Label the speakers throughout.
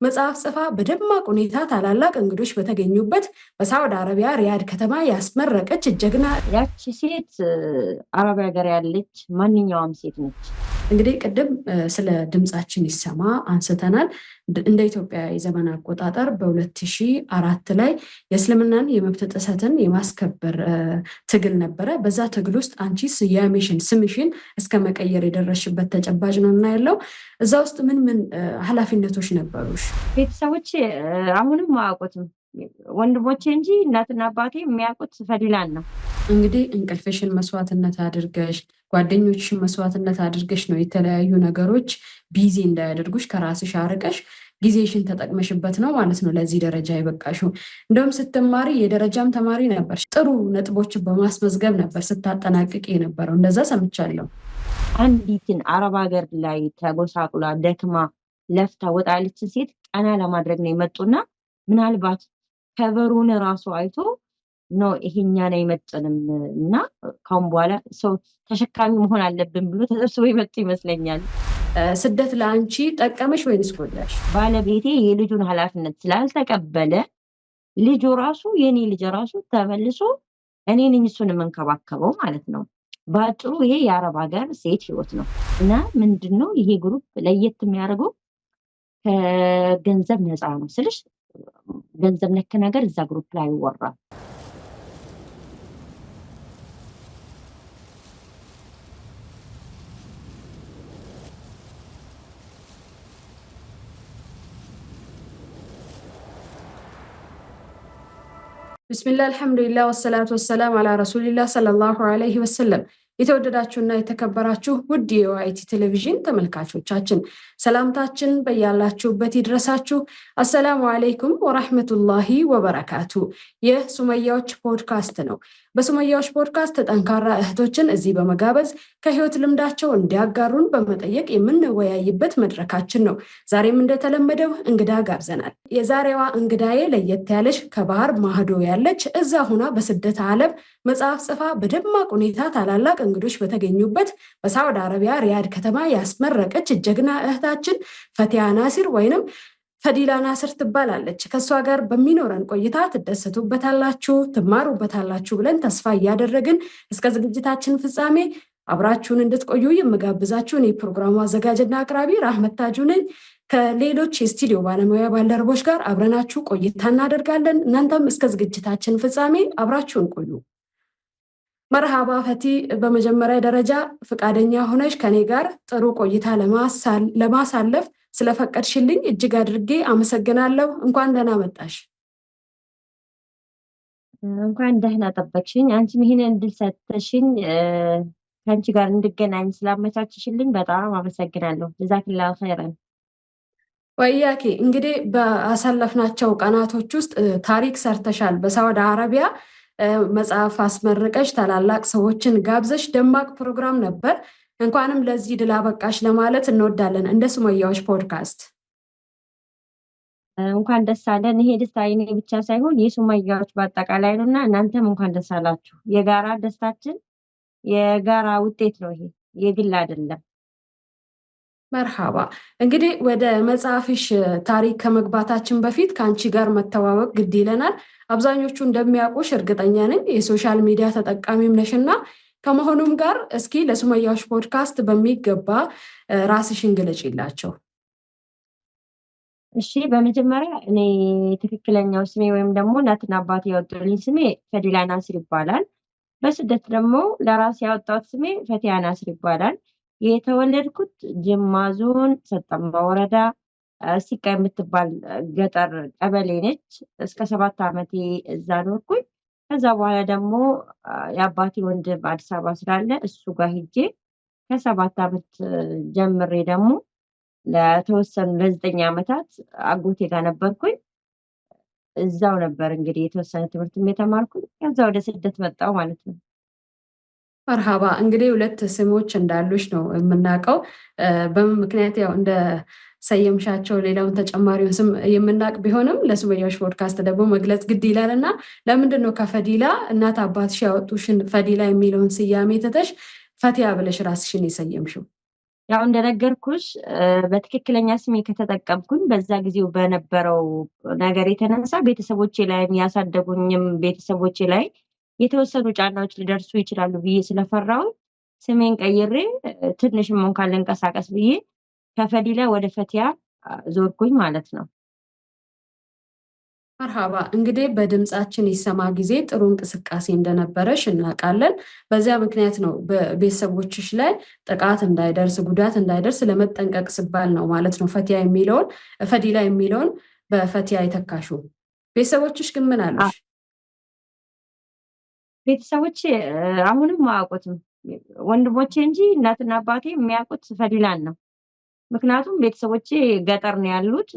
Speaker 1: መጽሐፍ ጽፋ በደማቅ ሁኔታ ታላላቅ እንግዶች በተገኙበት በሳውዲ አረቢያ ሪያድ ከተማ ያስመረቀች ጀግና
Speaker 2: ያቺ ሴት አረብ ሀገር ያለች ማንኛውም ሴት ነች።
Speaker 1: እንግዲህ ቅድም ስለ ድምጻችን ይሰማ አንስተናል። እንደ ኢትዮጵያ የዘመን አቆጣጠር በ2004 ላይ የእስልምናን የመብት ጥሰትን የማስከበር ትግል ነበረ። በዛ ትግል ውስጥ አንቺ ስያሜሽን ስምሽን እስከ መቀየር የደረስሽበት ተጨባጭ ነው እና ያለው እዛ ውስጥ ምን ምን ኃላፊነቶች ነበሩሽ?
Speaker 2: ቤተሰቦች አሁንም አያውቁትም፣ ወንድሞቼ እንጂ እናትና አባቴ የሚያውቁት ፈዲላን ነው።
Speaker 1: እንግዲህ እንቅልፍሽን መስዋዕትነት አድርገሽ ጓደኞችሽን መስዋዕትነት አድርገሽ ነው የተለያዩ ነገሮች ቢዚ እንዳያደርጉሽ ከራስሽ አርቀሽ ጊዜሽን ተጠቅመሽበት ነው ማለት ነው ለዚህ ደረጃ የበቃሽው። እንደውም ስትማሪ የደረጃም ተማሪ ነበር፣ ጥሩ ነጥቦችን በማስመዝገብ ነበር ስታጠናቅቅ የነበረው፣ እንደዛ ሰምቻለሁ።
Speaker 2: አንዲትን አረብ ሀገር ላይ ተጎሳቁላ ደክማ ለፍታ ወጣ ያለችን ሴት ቀና ለማድረግ ነው የመጡና ምናልባት ከበሩን ራሱ አይቶ ነው ይሄኛን አይመጥንም እና ካሁን በኋላ ሰው ተሸካሚ መሆን አለብን ብሎ ተሰብስቦ ይመጡ ይመስለኛል።
Speaker 1: ስደት ለአንቺ ጠቀመሽ ወይንስ ጎዳሽ?
Speaker 2: ባለቤቴ የልጁን ኃላፊነት ስላልተቀበለ ልጁ ራሱ የኔ ልጅ ራሱ ተመልሶ እኔ ነኝ እሱን የምንከባከበው ማለት ነው። በአጭሩ ይሄ የአረብ ሀገር ሴት ህይወት ነው እና ምንድነው ይሄ ግሩፕ ለየት የሚያደርገው ከገንዘብ ነፃ ነው ስልሽ፣ ገንዘብ ነክ ነገር እዛ ግሩፕ ላይ ይወራል።
Speaker 1: ቢስሚላህ አልሐምዱሊላህ ወሰላቱ ወሰላም አላ ረሱሊላህ ሰለላሁ ዐለይሂ ወሰለም። የተወደዳችሁና የተከበራችሁ ውድ የዋይቲ ቴሌቪዥን ተመልካቾቻችን ሰላምታችን በያላችሁበት ይድረሳችሁ። አሰላሙ አለይኩም ወራህመቱላሂ ወበረካቱ። ይህ ሱመያዎች ፖድካስት ነው። በሱመያዎች ፖድካስት ጠንካራ እህቶችን እዚህ በመጋበዝ ከህይወት ልምዳቸው እንዲያጋሩን በመጠየቅ የምንወያይበት መድረካችን ነው። ዛሬም እንደተለመደው እንግዳ ጋብዘናል። የዛሬዋ እንግዳዬ ለየት ያለች ከባህር ማህዶ ያለች እዛ ሁና በስደት ዓለም መጽሐፍ ጽፋ በደማቅ ሁኔታ ታላላቅ እንግዶች በተገኙበት በሳውዲ አረቢያ ሪያድ ከተማ ያስመረቀች ጀግና እህታችን ፈቲያ ናሲር ወይንም ፈዲላ ናስር ትባላለች። ከሷ ጋር በሚኖረን ቆይታ ትደሰቱበታላችሁ፣ ትማሩበታላችሁ ብለን ተስፋ እያደረግን እስከ ዝግጅታችን ፍጻሜ አብራችሁን እንድትቆዩ የምጋብዛችሁን የፕሮግራሙ አዘጋጅና አቅራቢ ራህመት ታጁ ነኝ። ከሌሎች የስቱዲዮ ባለሙያ ባልደረቦች ጋር አብረናችሁ ቆይታ እናደርጋለን። እናንተም እስከ ዝግጅታችን ፍጻሜ አብራችሁን ቆዩ። መርሃባ ፈቲ፣ በመጀመሪያ ደረጃ ፈቃደኛ ሆነሽ ከኔ ጋር ጥሩ ቆይታ ለማሳለፍ ስለፈቀድሽልኝ እጅግ አድርጌ አመሰግናለሁ። እንኳን ደህና መጣሽ።
Speaker 2: እንኳን ደህና ጠበቅሽኝ። አንቺም ይሄንን እድል ሰጥተሽኝ ከአንቺ ጋር እንድገናኝ ስላመቻችሽልኝ በጣም አመሰግናለሁ። ጀዛክላሁ ኸይረን።
Speaker 1: ወያኬ እንግዲህ በአሳለፍናቸው ቀናቶች ውስጥ ታሪክ ሰርተሻል። በሳውዲ አረቢያ መጽሐፍ አስመርቀሽ ታላላቅ ሰዎችን ጋብዘሽ ደማቅ ፕሮግራም ነበር። እንኳንም ለዚህ ድል አበቃሽ ለማለት እንወዳለን እንደ ሱመያዎች ፖድካስት።
Speaker 2: እንኳን ደስ አለን። ይሄ ደስታ የኔ ብቻ ሳይሆን የሱመያዎች በአጠቃላይ ነውና እናንተም እንኳን ደስ አላችሁ። የጋራ ደስታችን የጋራ ውጤት ነው። ይሄ የግል አይደለም።
Speaker 1: መርሃባ። እንግዲህ ወደ መጽሐፍሽ ታሪክ ከመግባታችን በፊት ከአንቺ ጋር መተዋወቅ ግድ ይለናል። አብዛኞቹ እንደሚያውቁሽ እርግጠኛ ነኝ የሶሻል ሚዲያ ተጠቃሚም ነሽና ከመሆኑም ጋር እስኪ ለሱመያዎች ፖድካስት በሚገባ ራስሽን ግለጪላቸው።
Speaker 2: እሺ፣ በመጀመሪያ እኔ ትክክለኛው ስሜ ወይም ደግሞ እናትና አባቴ ያወጡልኝ ስሜ ፈዲላ ናስር ይባላል። በስደት ደግሞ ለራሴ ያወጣሁት ስሜ ፈቲያ ናስር ይባላል። የተወለድኩት ጅማ ዞን ሰጠማ ወረዳ ሲቃ የምትባል ገጠር ቀበሌ ነች። እስከ 7 ዓመቴ እዛ ኖርኩኝ። ከዛ በኋላ ደግሞ የአባቴ ወንድም አዲስ አበባ ስላለ እሱ ጋር ሄጄ ከ7 ዓመት ጀምሬ ደግሞ ለተወሰኑ ለ9 ዓመታት አጎቴ ጋር ነበርኩኝ። እዛው ነበር እንግዲህ የተወሰነ ትምህርት የተማርኩኝ። ከዛ ወደ ስደት መጣሁ ማለት ነው።
Speaker 1: መርሃባ። እንግዲህ 2 ስሞች እንዳሉሽ ነው የምናውቀው። በምን ምክንያት ያው እንደ ሰየምሻቸው ሌላውን ተጨማሪውን ስም የምናውቅ ቢሆንም ለሱመያዎች ፖድካስት ደግሞ መግለጽ ግድ ይላል እና ለምንድን ነው ከፈዲላ እናት አባትሽ ያወጡሽን ፈዲላ የሚለውን ስያሜ ትተሽ ፈቲያ ብለሽ ራስሽን የሰየምሽው?
Speaker 2: ያው እንደነገርኩሽ በትክክለኛ ስሜ ከተጠቀምኩኝ በዛ ጊዜው በነበረው ነገር የተነሳ ቤተሰቦቼ ላይ ያሳደጉኝም ቤተሰቦቼ ላይ የተወሰኑ ጫናዎች ሊደርሱ ይችላሉ ብዬ ስለፈራው ስሜን ቀይሬ ትንሽም እንኳን ልንቀሳቀስ ብዬ ከፈዲላ ወደ ፈቲያ ዞርኩኝ ማለት ነው።
Speaker 1: መርሃባ እንግዲህ በድምጻችን ይሰማ ጊዜ ጥሩ እንቅስቃሴ እንደነበረሽ እናውቃለን። በዚያ ምክንያት ነው በቤተሰቦችሽ ላይ ጥቃት እንዳይደርስ ጉዳት እንዳይደርስ ለመጠንቀቅ ሲባል ነው ማለት ነው ፈዲላ የሚለውን በፈቲያ የተካሹ። ቤተሰቦችሽ ግን ምን አሉሽ?
Speaker 2: ቤተሰቦቼ አሁንም አያውቁትም፣ ወንድሞቼ እንጂ እናትና አባቴ የሚያውቁት ፈዲላን ነው። ምክንያቱም ቤተሰቦቼ ገጠር ነው ያሉት፣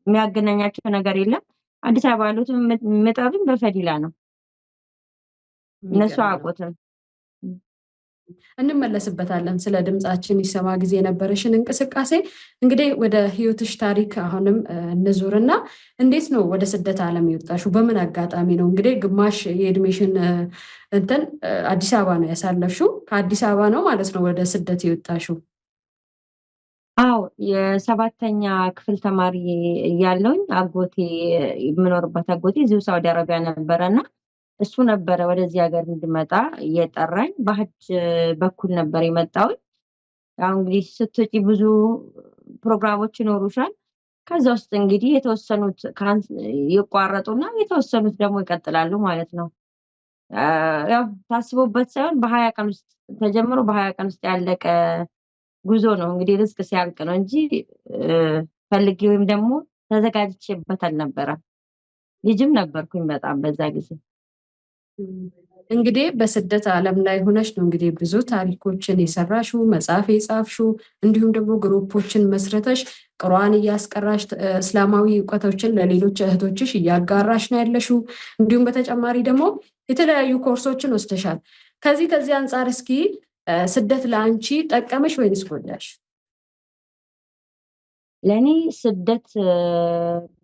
Speaker 2: የሚያገናኛቸው ነገር የለም። አዲስ አበባ ያሉት የምጠሩኝ በፈዲላ ነው። እነሱ አያውቁትም።
Speaker 1: እንመለስበታለን ስለ ድምጻችን ይሰማ ጊዜ የነበረሽን እንቅስቃሴ። እንግዲህ ወደ ህይወትሽ ታሪክ አሁንም እንዙርና እንዴት ነው ወደ ስደት ዓለም የወጣሽው? በምን አጋጣሚ ነው? እንግዲህ ግማሽ የእድሜሽን አዲስ አበባ ነው ያሳለፍሽው። ከአዲስ አበባ ነው ማለት ነው ወደ ስደት የወጣሽው?
Speaker 2: አዎ የ7ኛ ክፍል ተማሪ እያለሁኝ አጎቴ የምኖርበት አጎቴ እዚሁ ሳውዲ አረቢያ ነበረና እሱ ነበረ ወደዚህ ሀገር እንድመጣ እየጠራኝ። በሀጅ በኩል ነበር የመጣሁኝ። ያው እንግዲህ ስትወጪ ብዙ ፕሮግራሞች ይኖሩሻል። ከዛ ውስጥ እንግዲህ የተወሰኑት ይቋረጡና የተወሰኑት ደግሞ ይቀጥላሉ ማለት ነው። ያው ታስቦበት ሳይሆን በ20 ቀን ውስጥ ተጀምሮ በ20 ቀን ውስጥ ያለቀ ጉዞ ነው። እንግዲህ ሪስክ ሲያልቅ ነው እንጂ ፈልጌ ወይም ደግሞ ተዘጋጅቼበት አልነበረም። ልጅም ነበርኩኝ በጣም በዛ ጊዜ።
Speaker 1: እንግዲህ በስደት ዓለም ላይ ሆነሽ ነው እንግዲህ ብዙ ታሪኮችን የሰራሽው፣ መጽሐፍ የጻፍሽው፣ እንዲሁም ደግሞ ግሩፖችን መስረተሽ ቁርአን እያስቀራሽ እስላማዊ እውቀቶችን ለሌሎች እህቶችሽ እያጋራሽ ነው ያለሽው። እንዲሁም በተጨማሪ ደግሞ የተለያዩ ኮርሶችን ወስደሻል። ከዚህ አንጻር እስኪ ስደት ለአንቺ ጠቀመሽ ወይንስ ጎዳሽ?
Speaker 2: ለእኔ ስደት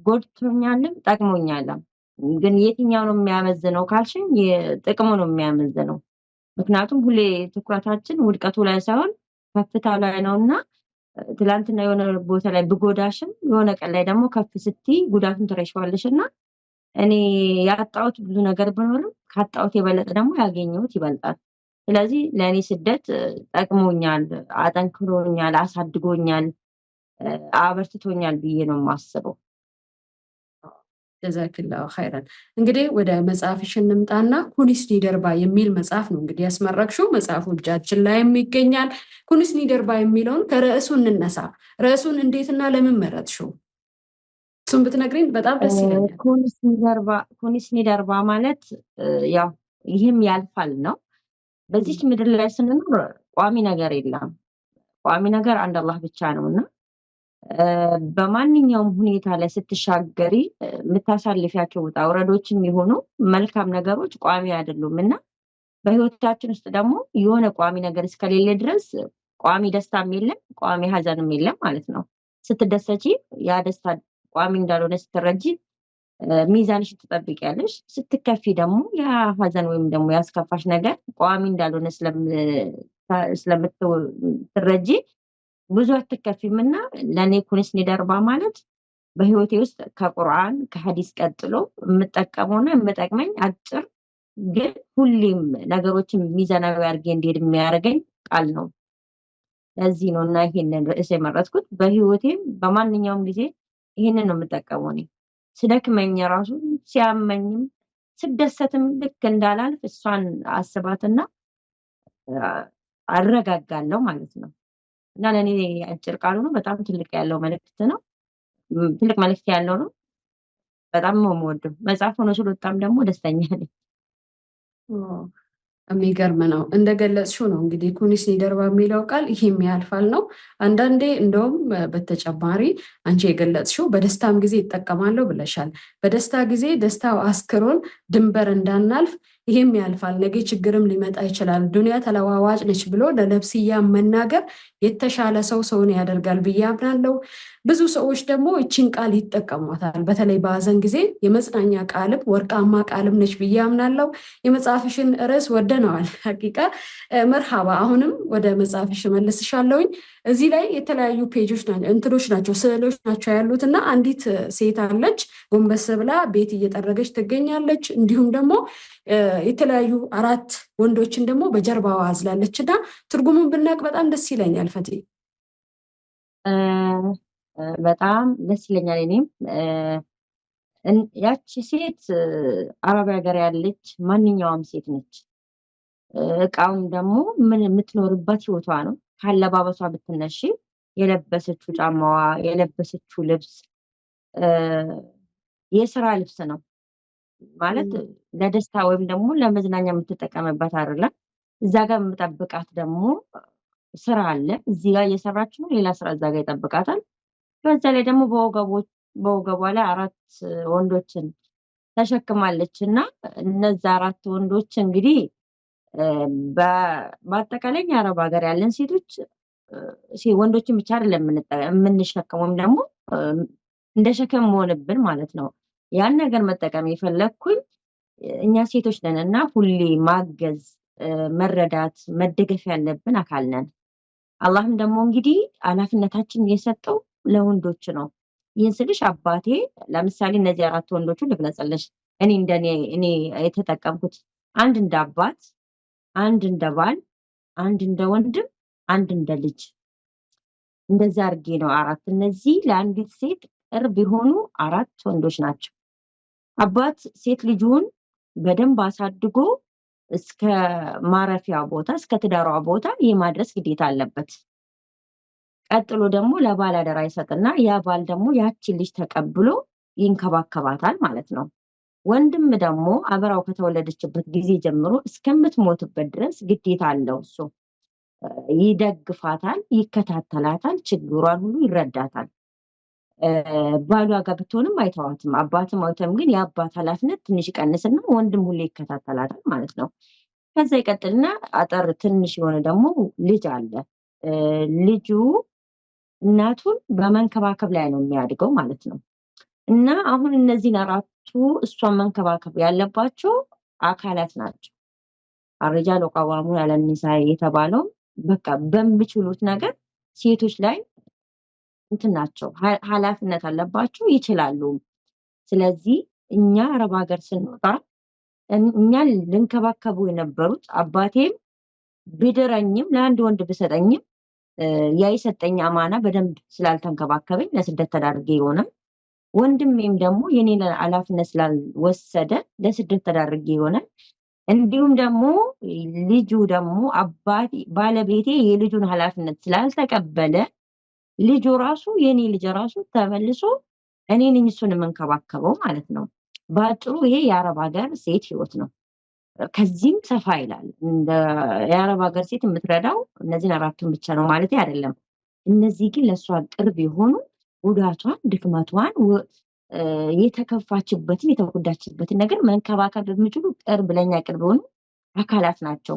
Speaker 2: ጎድቶኛልም ጠቅሞኛልም። ግን የትኛው ነው የሚያመዝነው ካልሽኝ ጥቅሙ ነው የሚያመዝነው። ምክንያቱም ሁሌ ትኩረታችን ውድቀቱ ላይ ሳይሆን ከፍታ ላይ ነውና ትላንትና የሆነ ቦታ ላይ ብጎዳሽም የሆነ ቀን ላይ ደግሞ ከፍ ስትይ ጉዳቱን ትረሺዋለሽና እኔ ያጣሁት ብዙ ነገር ቢኖርም ካጣሁት የበለጠ ደግሞ ያገኘሁት ይበልጣል። ስለዚህ ለእኔ ስደት ጠቅሞኛል፣ አጠንክሮኛል፣ አሳድጎኛል፣ አበርትቶኛል ብዬ ነው የማስበው።
Speaker 1: ጀዛክላሁ ኸይረን። እንግዲህ ወደ መጽሐፍሽ እንምጣና ኩኒስኒ ደርባ የሚል መጽሐፍ ነው እንግዲህ ያስመረቅሽው። መጽሐፉ እጃችን ላይ ይገኛል። ኩኒስኒ ደርባ የሚለውን ከርዕሱ እንነሳ። ርዕሱን እንዴትና ለምን መረጥሽው? እሱን ብትነግሪኝ በጣም ደስ ይለኛል።
Speaker 2: ኩኒስኒ ደርባ ማለት ያው ይህም ያልፋል ነው። በዚች ምድር ላይ ስንኖር ቋሚ ነገር የለም። ቋሚ ነገር አንድ አላህ ብቻ ነውና በማንኛውም ሁኔታ ላይ ስትሻገሪ የምታሳልፊያቸው ውጣ ውረዶችም የሆኑ መልካም ነገሮች ቋሚ አይደሉም እና በህይወታችን ውስጥ ደግሞ የሆነ ቋሚ ነገር እስከሌለ ድረስ ቋሚ ደስታም የለም፣ ቋሚ ሀዘንም የለም ማለት ነው። ስትደሰቺ ያ ደስታ ቋሚ እንዳልሆነ ስትረጂ ሚዛንሽ ትጠብቂያለሽ። ስትከፊ ደግሞ ያ ሀዘን ወይም ደግሞ ያስከፋሽ ነገር ቋሚ እንዳልሆነ ስለምትረጂ ብዙ አትከፊም እና ለእኔ ኩኒስኒ ደርባ ማለት በህይወቴ ውስጥ ከቁርአን ከሀዲስ ቀጥሎ የምጠቀመውና የምጠቅመኝ አጭር ግን ሁሌም ነገሮችን ሚዛናዊ አድርጌ እንዲሄድ የሚያደርገኝ ቃል ነው። ለዚህ ነው እና ይሄንን ርዕስ የመረጥኩት። በህይወቴም በማንኛውም ጊዜ ይሄንን ነው የምጠቀመው። እኔ ስደክመኝ ራሱ ሲያመኝም ስደሰትም ልክ እንዳላልፍ እሷን አስባትና አረጋጋለሁ ማለት ነው። እና ለእኔ አጭር ቃሉ ነው፣ በጣም ትልቅ መልእክት ያለው ነው። በጣም ነው የምወደው። መጽሐፍ ሆኖ ስለወጣም ደግሞ ደስተኛ ነኝ።
Speaker 1: የሚገርም ነው። እንደገለጽሽው ነው እንግዲህ ኩኒስኒ ደርባ የሚለው ቃል ይሄም ያልፋል ነው። አንዳንዴ እንደውም በተጨማሪ አንቺ የገለጽሽው በደስታም ጊዜ ይጠቀማለሁ ብለሻል። በደስታ ጊዜ ደስታው አስክሮን ድንበር እንዳናልፍ ይሄም ያልፋል፣ ነገ ችግርም ሊመጣ ይችላል፣ ዱንያ ተለዋዋጭ ነች ብሎ ለነፍስያ መናገር የተሻለ ሰውን ያደርጋል ብዬ አምናለሁ። ብዙ ሰዎች ደግሞ እቺን ቃል ይጠቀሟታል። በተለይ በሀዘን ጊዜ የመጽናኛ ቃልም ወርቃማ ቃልም ነች ብዬ አምናለሁ። የመጽሐፍሽን ርዕስ ወደነዋል ሐቂቃ። መርሃባ። አሁንም ወደ መጽሐፍሽ መልስሻለሁኝ። እዚህ ላይ የተለያዩ ፔጆች እንትኖች ናቸው ስዕሎች ናቸው ያሉት እና አንዲት ሴት አለች ጎንበስ ብላ ቤት እየጠረገች ትገኛለች። እንዲሁም ደግሞ የተለያዩ 4 ወንዶችን ደግሞ በጀርባዋ አዝላለች እና ትርጉሙን ብናውቅ በጣም ደስ ይለኛል። ፈቲ
Speaker 2: በጣም ደስ ይለኛል። እኔም ያቺ ሴት አረብ ሀገር ያለች ማንኛውም ሴት ነች። እቃውም ደግሞ ምን የምትኖርበት ህይወቷ ነው። ካለባበሷ ብትነሺ የለበሰችው ጫማዋ፣ የለበሰችው ልብስ የስራ ልብስ ነው ማለት ለደስታ ወይም ደግሞ ለመዝናኛ የምትጠቀምበት አይደለም። እዛ ጋር የምጠብቃት ደግሞ ስራ አለ። እዚህ ጋር እየሰራች ነው፣ ሌላ ስራ እዛ ጋር ይጠብቃታል። በዛ ላይ ደግሞ በወገቧ ላይ 4 ወንዶችን ተሸክማለች እና እነዛ 4 ወንዶች እንግዲህ በአጠቃላይ የአረብ ሀገር ያለን ሴቶች ወንዶችን ብቻ አይደለም የምንሸከም ወይም ደግሞ እንደ ሸክም መሆንብን ማለት ነው። ያን ነገር መጠቀም የፈለግኩኝ እኛ ሴቶች ነን እና ሁሌ ማገዝ፣ መረዳት፣ መደገፍ ያለብን አካል ነን። አላህም ደግሞ እንግዲህ ኃላፊነታችን የሰጠው ለወንዶች ነው። ይህን ስልሽ አባቴ ለምሳሌ እነዚህ 4 ወንዶቹ ልግለጽልሽ። እኔ የተጠቀምኩት አንድ እንደ አባት፣ አንድ እንደ ባል፣ አንድ እንደ ወንድም፣ አንድ እንደ ልጅ እንደዛ አድርጌ ነው 4። እነዚህ ለአንዲት ሴት ቅርብ የሆኑ 4 ወንዶች ናቸው። አባት ሴት ልጁን በደንብ አሳድጎ እስከ ማረፊያ ቦታ እስከ ትዳሯ ቦታ የማድረስ ግዴታ አለበት። ቀጥሎ ደግሞ ለባል አደራ ይሰጥና ያ ባል ደግሞ ያቺን ልጅ ተቀብሎ ይንከባከባታል ማለት ነው። ወንድም ደግሞ አብራው ከተወለደችበት ጊዜ ጀምሮ እስከምትሞትበት ድረስ ግዴታ አለው። እሱ ይደግፋታል፣ ይከታተላታል፣ ችግሯን ሁሉ ይረዳታል። ባሏ ጋር ብትሆንም አይተዋትም። አባትም አይተውም፣ ግን የአባት ኃላፊነት ትንሽ ይቀንስና ወንድም ሁሌ ይከታተላታል ማለት ነው። ከዛ ይቀጥልና አጠር ትንሽ የሆነ ደግሞ ልጅ አለ። ልጁ እናቱን በመንከባከብ ላይ ነው የሚያድገው ማለት ነው። እና አሁን እነዚህን 4ቱ እሷን መንከባከብ ያለባቸው አካላት ናቸው። አርጃሉ ቀዋሙን ዐለ ኒሳኢ የተባለው በቃ በሚችሉት ነገር ሴቶች ላይ እንትን ናቸው፣ ኃላፊነት አለባቸው፣ ይችላሉ። ስለዚህ እኛ አረብ ሀገር ስንወጣ እኛን ልንከባከቡ የነበሩት አባቴም ቢድረኝም ለአንድ ወንድ ብሰጠኝም ያ የሰጠኝ አማና በደንብ ስላልተንከባከበኝ ለስደት ተዳርጌ ይሆናል። ወንድሜም ደግሞ የኔን ኃላፊነት ስላልወሰደ ለስደት ተዳርጌ ይሆናል። እንዲሁም ደግሞ ልጁ ደግሞ ባለቤቴ የልጁን ኃላፊነት ስላልተቀበለ ልጁ ራሱ የኔ ልጅ ራሱ ተመልሶ እኔ ነኝ እሱን የምንከባከበው ማለት ነው። በአጭሩ ይሄ የአረብ ሀገር ሴት ህይወት ነው። ከዚህም ሰፋ ይላል። እንደ የአረብ ሀገር ሴት የምትረዳው እነዚህን 4ቱን ብቻ ነው ማለት አይደለም። እነዚህ ግን ለእሷ ቅርብ የሆኑ ጉዳቷን፣ ድክመቷን፣ የተከፋችበትን የተጎዳችበትን ነገር መንከባከብ የሚችሉ ለእኛ ቅርብ የሆኑ አካላት ናቸው።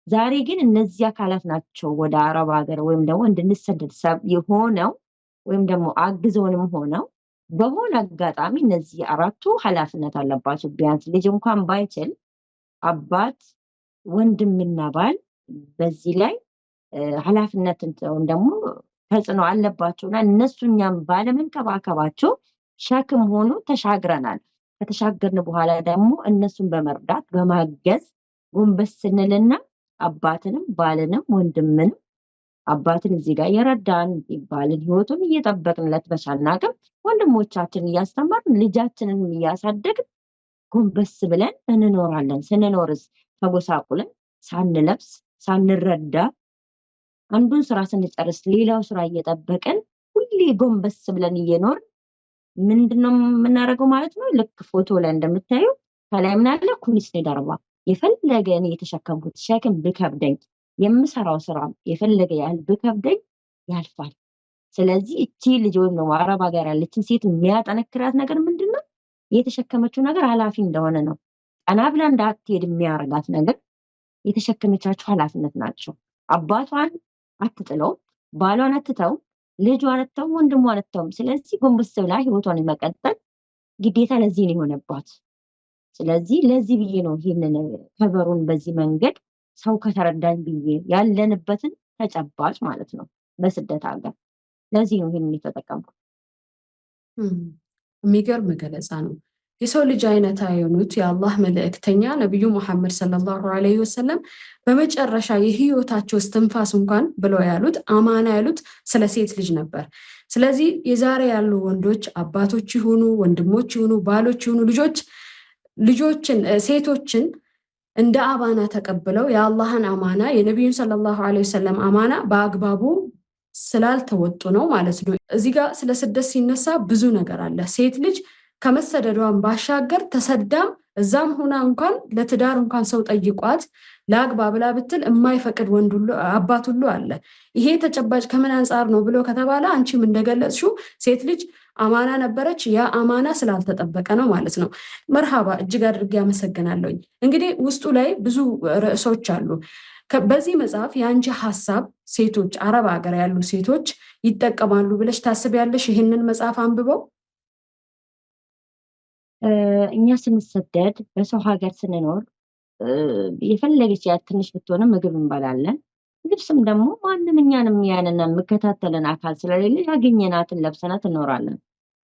Speaker 2: ዛሬ ግን እነዚህ አካላት ናቸው ወደ አረብ ሀገር ወይም ደግሞ እንድንሰደድ የሆነው ወይም ደግሞ አግዘውንም ሆነው በሆነ አጋጣሚ እነዚህ 4ቱ ኃላፊነት አለባቸው። ቢያንስ ልጅ እንኳን ባይችል አባት፣ ወንድምና ባል በዚህ ላይ ኃላፊነት ወይም ደግሞ ተጽዕኖ አለባቸውና እነሱ እኛም ባለመንከባከባቸው ሸክም ሆኖ ተሻግረናል። ከተሻገርን በኋላ ደግሞ እነሱን በመርዳት በማገዝ ጎንበስ ስንልና አባትንም ባልንም ወንድምንም አባትን እዚህ ጋር የረዳን ባልን ህይወቱን እየጠበቅንለት በቻልን አቅም ወንድሞቻችንን እያስተማርን ልጃችንን እያሳደግን ጎንበስ ብለን እንኖራለን። ስንኖርስ ተጎሳቁለን ሳንለብስ ሳንረዳ አንዱን ስራ ስንጨርስ ሌላው ስራ እየጠበቅን ሁሌ ጎንበስ ብለን እየኖርን ምንድነው የምናደርገው ማለት ነው? ልክ ፎቶ ላይ እንደምታዩ ከላይ ምን አለ? ኩኒስ ደርባ የፈለገ እኔ የተሸከምኩት ሸክም ብከብደኝ የምሰራው ስራ የፈለገ ያህል ብከብደኝ ያልፋል። ስለዚህ እቺ ልጅ ወይም ነው አረብ ሀገር ያለችን ሴት የሚያጠነክራት ነገር ምንድነው? የተሸከመችው ነገር ኃላፊ እንደሆነ ነው። ቀና ብላ እንዳትሄድ የሚያረጋት ነገር የተሸከመቻቸው ኃላፊነት ናቸው። አባቷን አትጥለውም፣ ባሏን አትተውም፣ ልጇን አትተውም፣ ወንድሟን አትተውም። ስለዚህ ጎንበስ ብላ ህይወቷን የመቀጠል ግዴታ ለዚህ ነው የሆነባት። ስለዚህ ለዚህ ብዬ ነው ይህንን ከበሩን በዚህ መንገድ ሰው ከተረዳኝ ብዬ ያለንበትን ተጨባጭ ማለት ነው በስደት ሀገር ለዚህ ነው ይህንን የተጠቀምኩት።
Speaker 1: የሚገርም ገለጻ ነው። የሰው ልጅ አይነት የሆኑት የአላህ መልእክተኛ ነቢዩ ሙሐመድ ሰለላሁ ዐለይሂ ወሰለም በመጨረሻ የህይወታቸው እስትንፋስ እንኳን ብለው ያሉት አማና ያሉት ስለ ሴት ልጅ ነበር። ስለዚህ የዛሬ ያሉ ወንዶች አባቶች ይሁኑ ወንድሞች ይሁኑ ባሎች ይሁኑ ልጆችን ሴቶችን እንደ አማና ተቀብለው የአላህን አማና የነቢዩን ሰለላሁ ዐለይሂ ወሰለም አማና በአግባቡ ስላልተወጡ ነው ማለት ነው። እዚህ ጋር ስለ ስደት ሲነሳ ብዙ ነገር አለ። ሴት ልጅ ከመሰደዷን ባሻገር ተሰዳም እዛም ሆና እንኳን ለትዳር እንኳን ሰው ጠይቋት ለአግባ ብላ ብትል የማይፈቅድ ወንድ ሁሉ አባት ሁሉ አለ። ይሄ ተጨባጭ ከምን አንጻር ነው ብሎ ከተባለ አንቺም እንደገለጽሽው ሴት ልጅ አማና ነበረች፣ ያ አማና ስላልተጠበቀ ነው ማለት ነው። መርሃባ፣ እጅግ አድርጌ አመሰግናለሁኝ። እንግዲህ ውስጡ ላይ ብዙ ርዕሶች አሉ። በዚህ መጽሐፍ የአንቺ ሀሳብ ሴቶች አረብ ሀገር ያሉ ሴቶች ይጠቀማሉ ብለሽ ታስቢያለሽ? ይህንን መጽሐፍ አንብበው
Speaker 2: እኛ ስንሰደድ በሰው ሀገር ስንኖር የፈለገች ያ ትንሽ ብትሆንም ምግብ እንበላለን። ልብስም ደግሞ ማንም እኛንም ያንን የሚከታተለን አካል ስለሌለ ያገኘናትን ለብሰናት እንኖራለን።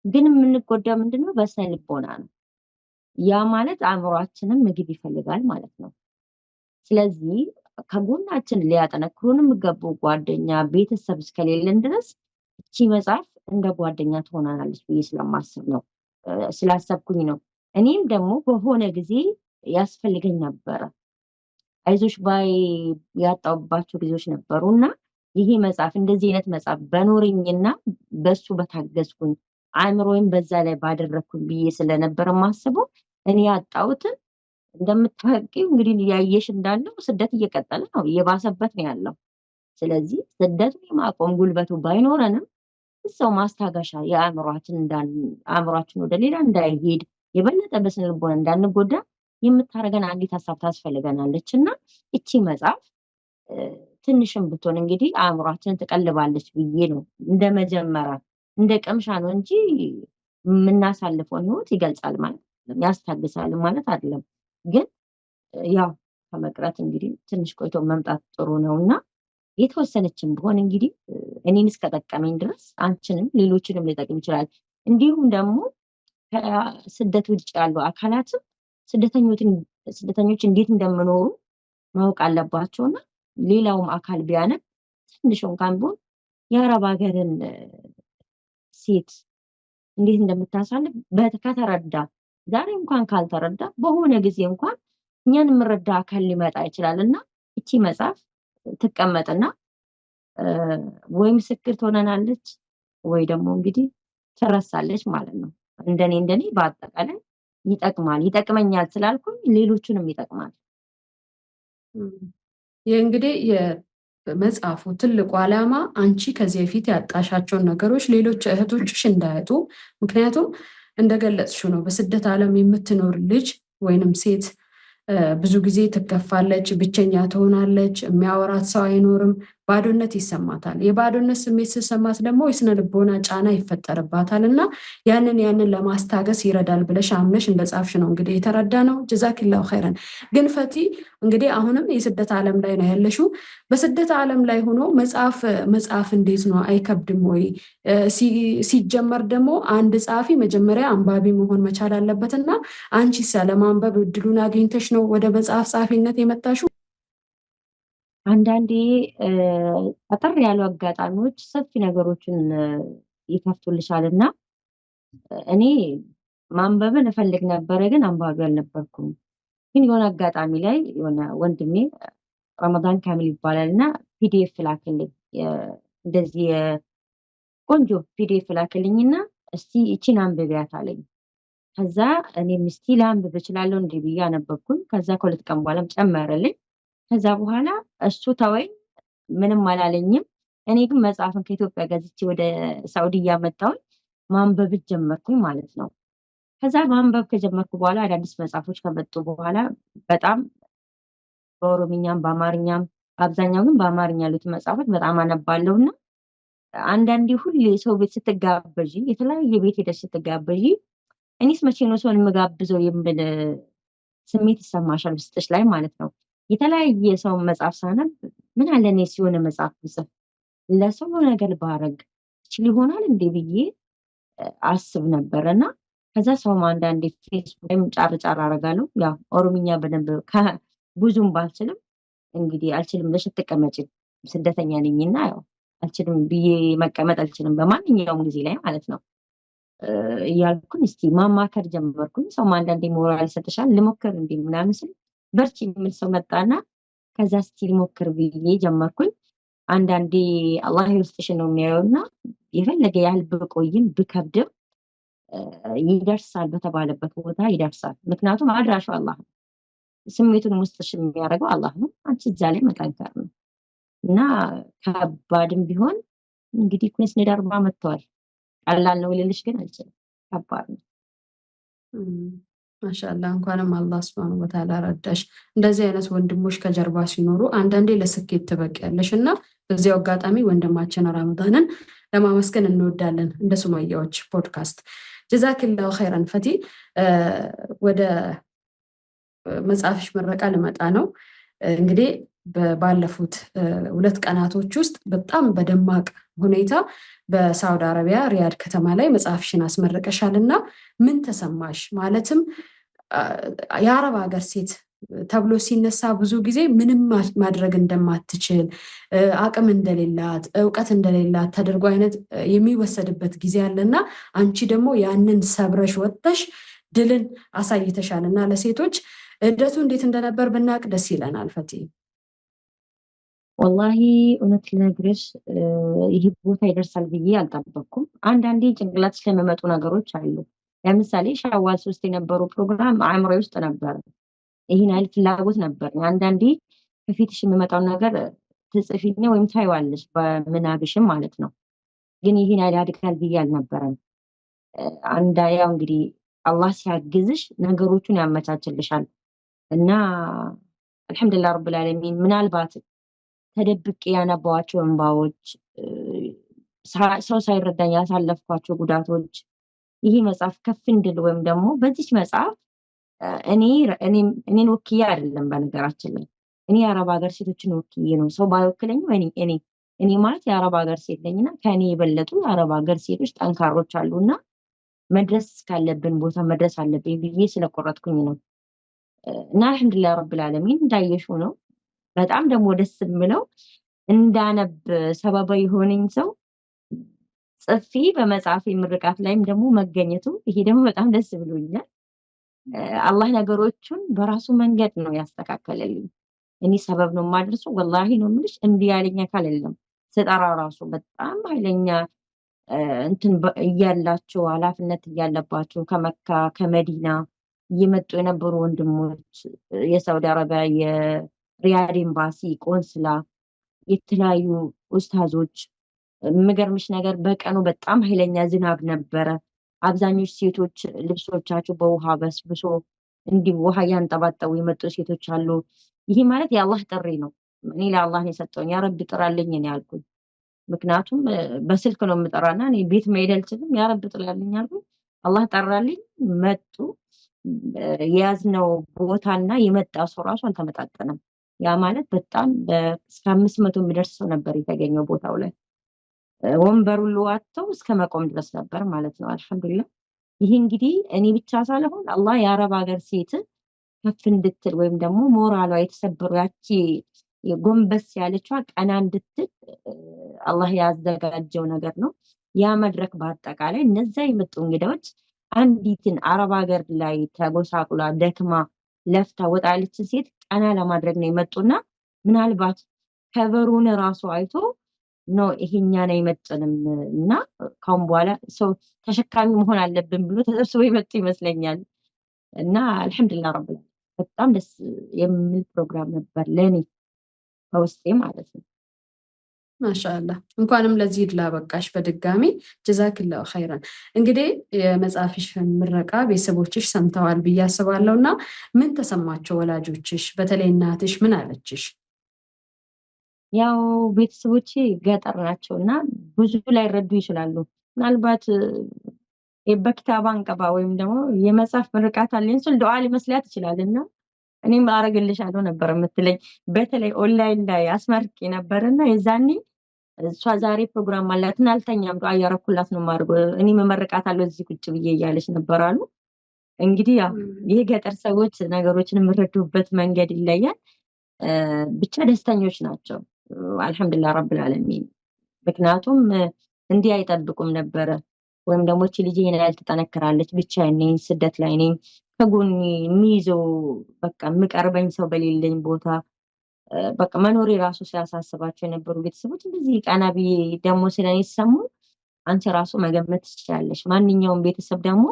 Speaker 2: ግን የምንጎዳው ምንድነው? በስነ ልቦና ነው። ያ ማለት አእምሯችንም ምግብ ይፈልጋል ማለት ነው። ስለዚህ ከጎናችን ሊያጠነክሩን የሚገቡ ጓደኛ፣ ቤተሰብ እስከሌለን ድረስ እቺ መጽሐፍ እንደ ጓደኛ ትሆናለች ብዬ ስለማስብ ነው ስላሰብኩኝ ነው። እኔም ደግሞ በሆነ ጊዜ ያስፈልገኝ ነበረ። አይዞሽ ባይ ያጣሁባቸው ጊዜዎች ነበሩ እና ይሄ መጽሐፍ እንደዚህ አይነት መጽሐፍ በኖረኝና በሱ በታገዝኩኝ አእምሮዬን በዛ ላይ ባደረግኩኝ ብዬ ስለነበረ ማስበው እኔ ያጣሁትን እንደምታውቂው እንግዲህ ያየሽ እንዳለው ስደት እየቀጠለ ነው፣ እየባሰበት ነው ያለው። ስለዚህ ስደቱን የማቆም ጉልበቱ ባይኖረንም እዛው ማስታገሻ አእምሯችን ወደ ሌላ እንዳይሄድ የበለጠ በስነ ልቦና እንዳንጎዳ የምታደርገን አንዲት ሀሳብ ታስፈልገናለች እና እቺ መጽሐፍ ትንሽም ብትሆን እንግዲህ አእምሯችንን ትቀልባለች ብዬ ነው እንደ መጀመሪያ እንደ ቅምሻ ነው እንጂ የምናሳልፈውን ህይወት ይገልጻል ማለት አይደለም፣ ያስታግሳል ማለት አይደለም። ግን ያው ከመቅረት እንግዲህ ትንሽ ቆይቶ መምጣት ጥሩ ነውና የተወሰነችም ቢሆን እንግዲህ እኔን እስከጠቀመኝ ድረስ አንቺንም ሌሎችንም ሊጠቅም ይችላል። እንዲሁም ደግሞ ከስደት ውጭ ያሉ አካላትም ስደተኞች እንዴት እንደምኖሩ ማወቅ አለባቸውና ሌላውም አካል ቢያነብ ትንሽ እንኳን ቢሆን የአረብ ሀገርን ሴት እንዴት እንደምታሳልፍ ከተረዳ፣ ዛሬ እንኳን ካልተረዳ በሆነ ጊዜ እንኳን እኛን የምረዳ አካል ሊመጣ ይችላልና እቺ መጽሐፍ ትቀመጥና ወይ ምስክር ትሆነናለች ወይ ደግሞ እንግዲህ ትረሳለች ማለት ነው። እንደኔ በአጠቃላይ ይጠቅመኛል ስላልኩኝ ሌሎቹንም ይጠቅማል።
Speaker 1: እንግዲህ የመጽሐፉ ትልቁ ዓላማ አንቺ ከዚህ በፊት ያጣሻቸውን ነገሮች ሌሎች እህቶችሽ እንዳያጡ፣ ምክንያቱም እንደገለጽሽው ነው በስደት ዓለም የምትኖር ልጅ ወይንም ሴት ብዙ ጊዜ ትከፋለች፣ ብቸኛ ትሆናለች፣ የሚያወራት ሰው አይኖርም፣ ባዶነት ይሰማታል። የባዶነት ስሜት ሲሰማት ደግሞ የስነ ልቦና ጫና ይፈጠርባታል እና ያንን ለማስታገስ ይረዳል ብለሽ አምነሽ እንደጻፍሽ ነው እንግዲህ የተረዳ ነው። ጀዛኪላሁ ኸይረን። ግን ፈቲ እንግዲህ አሁንም የስደት ዓለም ላይ ነው ያለሽው። በስደት ዓለም ላይ ሆኖ መጽሐፍ እንዴት ነው አይከብድም ወይ? ሲጀመር ደግሞ አንድ ጸሐፊ መጀመሪያ አንባቢ መሆን መቻል አለበት እና አንቺስ ለማንበብ እድሉን አግኝተሽ ነው ወደ መጽሐፍ ጸሐፊነት የመጣሽው?
Speaker 2: አንዳንዴ አጠር ያሉ አጋጣሚዎች ሰፊ ነገሮችን ይከፍቱልሻል እና እኔ ማንበብን እፈልግ ነበረ፣ ግን አንባቢ አልነበርኩም። ግን የሆነ አጋጣሚ ላይ የሆነ ወንድሜ ረመዳን ካሚል ይባላል እና ፒዲኤፍ ላክልኝ፣ እንደዚህ ቆንጆ ፒዲኤፍ ላክልኝና እስቲ እቺን አንብቢያት አለኝ። ከዛ እኔም እስቲ ላንብብ እችላለሁ እንዴ ብዬ አነበብኩኝ። ከዛ ከሁለት ቀን በኋላም ጨመረልኝ። ከዛ በኋላ እሱ ተወኝ፣ ምንም አላለኝም። እኔ ግን መጽሐፍን ከኢትዮጵያ ገዝቼ ወደ ሳውዲ እያመጣሁኝ ማንበብ ጀመርኩኝ ማለት ነው። ከዛ ማንበብ ከጀመርኩ በኋላ አዳዲስ መጽሐፎች ከመጡ በኋላ በጣም በኦሮምኛም በአማርኛም አብዛኛው ግን በአማርኛ ያሉት መጽሐፎች በጣም አነባለሁና አንዳንዴ ሁሌ ሰው ቤት ስትጋበዢ የተለያየ ቤት ሄደሽ ስትጋበዢ እኔስ መቼ ነው ሰውን የምጋብዘው የሚል ስሜት ይሰማሻል ውስጥሽ ላይ ማለት ነው። የተለያየ ሰው መጽሐፍ ሳነብ ምን አለ እኔስ የሆነ መጽሐፍ ብጽፍ ለሰው ነገር ባረግ ይችል ይሆናል እንዴ ብዬ አስብ ነበር እና ከዛ ሰውም አንዳንዴ ፌስቡክ ላይም ጫር ጫር አደርጋለሁ። ያው ኦሮምኛ በደንብ ብዙም ባልችልም እንግዲህ አልችልም ብለሽ አትቀመጪም፣ ስደተኛ ነኝና ያው አልችልም ብዬ መቀመጥ አልችልም በማንኛውም ጊዜ ላይ ማለት ነው እያልኩኝ እስቲ ማማከር ጀመርኩኝ። ሰውም አንዳንዴ ሞራል ይሰጥሻል ልሞክር እንዴ ምናምን ስል በርቺ የሚል ሰው መጣና ከዛ እስቲ ልሞክር ብዬ ጀመርኩኝ። አንዳንዴ አላህ የውስጥሽን ነው የሚያየውና የፈለገ ያህል ብቆይም ብከብድም ይደርሳል በተባለበት ቦታ ይደርሳል። ምክንያቱም አድራሻው አላህ ነው። ስሜቱን ውስጥሽ የሚያደርገው አላህ ነው። አንቺ እዛ ላይ መጠንከር ነው እና ከባድም ቢሆን እንግዲህ ኩንስ ነዳርባ መጥተዋል። ቀላል ነው ልልሽ ግን አልችልም። ከባድ ነው።
Speaker 1: ማሻአላህ እንኳንም አላህ ሱብሃነሁ ወተዓላ ረዳሽ። እንደዚህ አይነት ወንድሞች ከጀርባ ሲኖሩ አንዳንዴ ለስኬት ትበቂያለሽ እና በዚያው አጋጣሚ ወንድማችን ረመዳንን ለማመስገን እንወዳለን እንደ ሱመያዎች ፖድካስት። ጀዛኪላሁ ኸይረን ፈቲ። ወደ መጽሐፍሽ ምረቃ ልመጣ ነው። እንግዲህ ባለፉት 2 ቀናቶች ውስጥ በጣም በደማቅ ሁኔታ በሳውዲ አረቢያ ሪያድ ከተማ ላይ መጽሐፍሽን አስመረቀሻል እና ምን ተሰማሽ? ማለትም የአረብ ሀገር ሴት ተብሎ ሲነሳ ብዙ ጊዜ ምንም ማድረግ እንደማትችል አቅም እንደሌላት እውቀት እንደሌላት ተደርጎ አይነት የሚወሰድበት ጊዜ አለና አንቺ ደግሞ ያንን ሰብረሽ ወጥተሽ ድልን አሳይተሻል እና ለሴቶች ሂደቱ እንዴት እንደነበር ብናቅ ደስ ይለናል ፈቲ።
Speaker 2: ወላሂ እውነት ልነግርሽ ይህ ቦታ ይደርሳል ብዬ አልጠበቅኩም። አንዳንዴ ጭንቅላትሽ ላይ የሚመጡ ነገሮች አሉ። ለምሳሌ ሻዋል 3 የነበረው ፕሮግራም አእምሮዬ ውስጥ ነበር። ይህን አይነት ፍላጎት ነበር። አንዳንዴ ከፊትሽ የሚመጣውን ነገር ትጽፊና ወይም ታይዋለሽ በምናብሽም ማለት ነው። ግን ይህን ያድጋል ብዬ አልነበረም። ያው እንግዲህ አላህ ሲያግዝሽ ነገሮቹን ያመቻችልሻል እና አልሐምዱሊላህ ረብል ዓለሚን ምናልባት ተደብቄ ያነባዋቸው እንባዎች ሰው ሳይረዳኝ ያሳለፍኳቸው ጉዳቶች ይሄ መጽሐፍ ከፍ እንድል ወይም ደግሞ በዚች መጽሐፍ እኔን ወክዬ አይደለም። በነገራችን ላይ እኔ የአረብ ሀገር ሴቶችን ወክዬ ነው። ሰው ባይወክለኝ እኔ ማለት የአረብ ሀገር ሴት ነኝና ከእኔ የበለጡ የአረብ ሀገር ሴቶች ጠንካሮች አሉና መድረስ ካለብን ቦታ መድረስ አለብኝ ብዬ ስለቆረጥኩኝ ነው እና አልሐምዱሊላህ ረብል ዓለሚን እንዳየሽው ነው። በጣም ደግሞ ደስ የምለው እንዳነብ ሰበባ የሆነኝ ሰው ጽፌ በመጽሐፌ ምርቃት ላይም ደግሞ መገኘቱ ይሄ ደግሞ በጣም ደስ ብሎኛል። አላህ ነገሮቹን በራሱ መንገድ ነው ያስተካከለልኝ። እኔ ሰበብ ነው የማደርሰው። ወላሂ ነው የምልሽ እምቢ ያለኝ አካል የለም። ስጠራ ራሱ በጣም ኃይለኛ እንትን እያላቸው ኃላፊነት እያለባቸው ከመካ ከመዲና እየመጡ የነበሩ ወንድሞች የሳውዲ አረቢያ የሪያድ ኤምባሲ ቆንስላ የተለያዩ ኡስታዞች የሚገርምሽ ነገር በቀኑ በጣም ኃይለኛ ዝናብ ነበረ። አብዛኞቹ ሴቶች ልብሶቻቸው በውሃ በስብሶ እንዲህ ውሃ እያንጠባጠቡ የመጡ ሴቶች አሉ። ይሄ ማለት የአላህ ጥሪ ነው። እኔ ለአላህ ነው የሰጠውኝ። ያ ረቢ ጥራልኝ ነው ያልኩኝ። ምክንያቱም በስልክ ነው የምጠራና እኔ ቤት መሄድ አልችልም። ያ ረቢ ጥራልኝ አልኩኝ። አላህ ጠራልኝ። መጡ። የያዝነው ቦታና የመጣ ሰው ራሱ አልተመጣጠነም። ያ ማለት በጣም እስከ 500 የሚደርስ ሰው ነበር የተገኘው ቦታው ላይ። ወንበሩን ልዋተው እስከ መቆም ድረስ ነበር ማለት ነው። አልሐምዱሊላህ። ይሄ እንግዲህ እኔ ብቻ ሳልሆን አላህ የአረብ ሀገር ሴት ከፍ እንድትል ወይም ደግሞ ሞራሏ የተሰበሩ ያቺ ጎንበስ ያለችዋ ቀና እንድትል አላህ ያዘጋጀው ነገር ነው። ያ መድረክ በአጠቃላይ እነዛ የመጡ እንግዳዎች አንዲትን አረብ ሀገር ላይ ተጎሳቁላ ደክማ ለፍታ ወጣ ያለችን ሴት ቀና ለማድረግ ነው የመጡና ምናልባት ከበሩን ራሱ አይቶ ነው ይሄኛን አይመጥንም እና ካሁን በኋላ ሰው ተሸካሚ መሆን አለብን ብሎ ተሰብስቦ የመጡ ይመስለኛል። እና አልሐምዱሊላህ ረብል ዓለሚን በጣም ደስ የሚል ፕሮግራም ነበር ለኔ ከውስጤ ማለት ነው።
Speaker 1: ማሻአላህ እንኳንም ለዚህ ድል አበቃሽ በድጋሚ ጀዛክላሁ ኸይረን። እንግዲህ የመጽሐፍሽን ምረቃ ቤተሰቦችሽ ሰምተዋል ብዬ አስባለሁ እና ምን ተሰማቸው ወላጆችሽ? በተለይ እናትሽ ምን አለችሽ?
Speaker 2: ያው ቤተሰቦቼ ገጠር ናቸው እና ብዙ ላይረዱ ይችላሉ። ምናልባት በኪታብ አንቀባ ወይም ደግሞ የመጽሐፍ ምርቃት አለኝ ስል ዱዓ ሊመስላት ይችላል እና እኔም አረግልሻለሁ ነበር የምትለኝ። በተለይ ኦንላይን ላይ አስመርቄ ነበርና የዛኔ እሷ ዛሬ ፕሮግራም አላትና አልተኛም፣ ዱዓ እያረኩላት ነው የማደርገው፣ እኔ መመርቃታለሁ እዚህ ቁጭ ብዬ እያለች ነበር አሉ። እንግዲህ ያው ይህ ገጠር ሰዎች ነገሮችን የምረዱበት መንገድ ይለያል። ብቻ ደስተኞች ናቸው አልሐምዱሊላህ ረብል ዓለሚን። ምክንያቱም እንዲህ አይጠብቁም ነበረ። ወይም ደግሞ እቺ ልጅ ይሄን ያህል ትጠነክራለች፣ ብቻዬን ነኝ፣ ስደት ላይ ነኝ፣ ከጎኔ የሚይዘው በቃ የምቀርበኝ ሰው በሌለኝ ቦታ በቃ መኖሬ ራሱ ሲያሳስባቸው የነበሩ ቤተሰቦች እንደዚህ ቀና ብዬ ደግሞ ስለኔ ሲሰሙ አንቺ ራሱ መገመት ትችላለሽ። ማንኛውም ቤተሰብ ደግሞ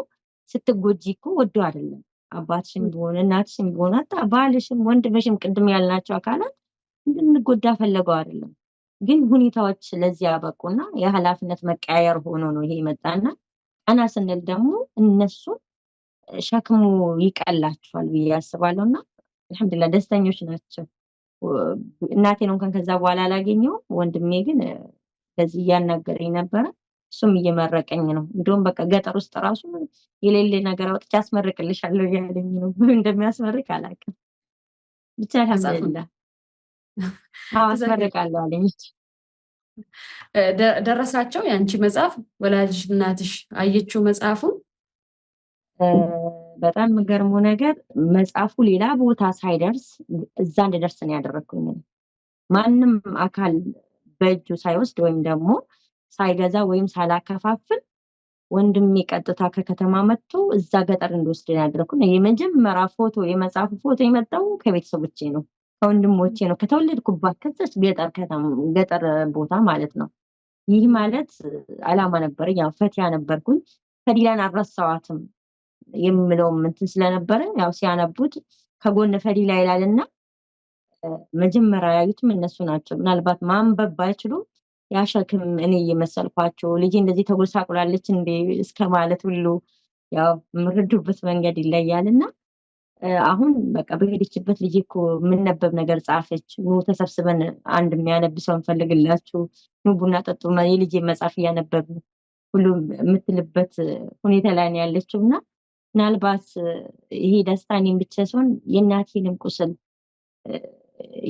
Speaker 2: ስትጎጂ እኮ ወዶ አይደለም። አባትሽም ቢሆን እናትሽም ቢሆን አታ ባልሽም ወንድምሽም ቅድም ያልናቸው አካላት እንድንጎዳ ፈለገው አይደለም። ግን ሁኔታዎች ለዚህ ያበቁና የኃላፊነት መቀያየር ሆኖ ነው ይሄ የመጣና ቀና ስንል ደግሞ እነሱ ሸክሙ ይቀላቸዋል ብዬ አስባለሁና አልሐምዱሊላህ ደስተኞች ናቸው። እናቴን እንኳን ከዛ በኋላ አላገኘሁም። ወንድሜ ግን በዚህ እያናገረኝ ነበረ። እሱም እየመረቀኝ ነው። እንደውም በቃ ገጠር ውስጥ ራሱ የሌለ ነገር አውጥቼ አስመርቅልሻለሁ እያለኝ ነው። እንደሚያስመርቅ አላውቅም። ብቻ አልሐምዱሊላህ አስመርቃለሁ አለኝ።
Speaker 1: ደረሳቸው የአንቺ መጽሐፍ? ወላጅ እናትሽ አየችው መጽሐፉን?
Speaker 2: በጣም የሚገርመው ነገር መጽሐፉ ሌላ ቦታ ሳይደርስ እዛ እንድደርስ ነው ያደረኩኝ። ማንም አካል በእጁ ሳይወስድ ወይም ደግሞ ሳይገዛ ወይም ሳላከፋፍል ወንድሜ ቀጥታ ከከተማ መጥቶ እዛ ገጠር እንድወስድ ነው ያደረኩኝ። የመጀመሪያ ፎቶ የመጽሐፉ ፎቶ የመጣው ከቤተሰቦቼ ነው፣ ከወንድሞቼ ነው፣ ከተወለድኩባት ከዛች ገጠር ቦታ ማለት ነው። ይህ ማለት አላማ ነበር። ያው ፈቲያ ነበርኩኝ። ፈዲላን አልረሳዋትም የምለውም እንትን ስለነበረ ያው ሲያነቡት ከጎን ፈዲላ ይላልና መጀመሪያ ያዩትም እነሱ ናቸው። ምናልባት ማንበብ ባይችሉም ያሸክም እኔ እየመሰልኳቸው ልጄ እንደዚህ ተጎሳቁላለች እንዴ እስከ ማለት ሁሉ ያው የምረዱበት መንገድ ይለያልና አሁን በቃ በሄደችበት ልጄ እኮ የምነበብ ነገር ጻፈች፣ ኑ ተሰብስበን አንድ የሚያነብ ሰው እንፈልግላችሁ፣ ኑ ቡና ጠጡ፣ የልጄ መጽሐፍ እያነበብን ሁሉ የምትልበት ሁኔታ ላይ ነው ያለችው እና ምናልባት ይሄ ደስታ እኔን ብቻ ሲሆን የእናቴንም ቁስል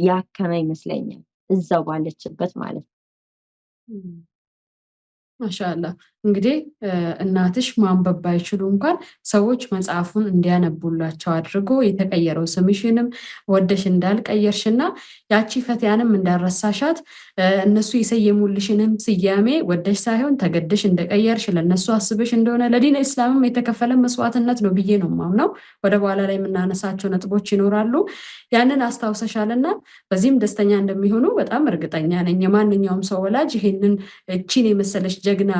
Speaker 2: ያከመ ይመስለኛል እዛው ባለችበት ማለት ነው።
Speaker 1: ማሻአላህ እንግዲህ እናትሽ ማንበብ ባይችሉ እንኳን ሰዎች መጽሐፉን እንዲያነቡላቸው አድርጎ የተቀየረው ስምሽንም ወደሽ እንዳልቀየርሽና ያቺ ፈቲያንም እንዳረሳሻት እነሱ የሰየሙልሽንም ስያሜ ወደሽ ሳይሆን ተገደሽ እንደቀየርሽ ለነሱ አስበሽ እንደሆነ ለዲን እስላምም የተከፈለ መስዋዕትነት ነው ብዬ ነው የማምነው። ወደ በኋላ ላይ የምናነሳቸው ነጥቦች ይኖራሉ። ያንን አስታውሰሻልና በዚህም ደስተኛ እንደሚሆኑ በጣም እርግጠኛ ነኝ። የማንኛውም ሰው ወላጅ ይሄንን እቺን የመሰለች ጀግና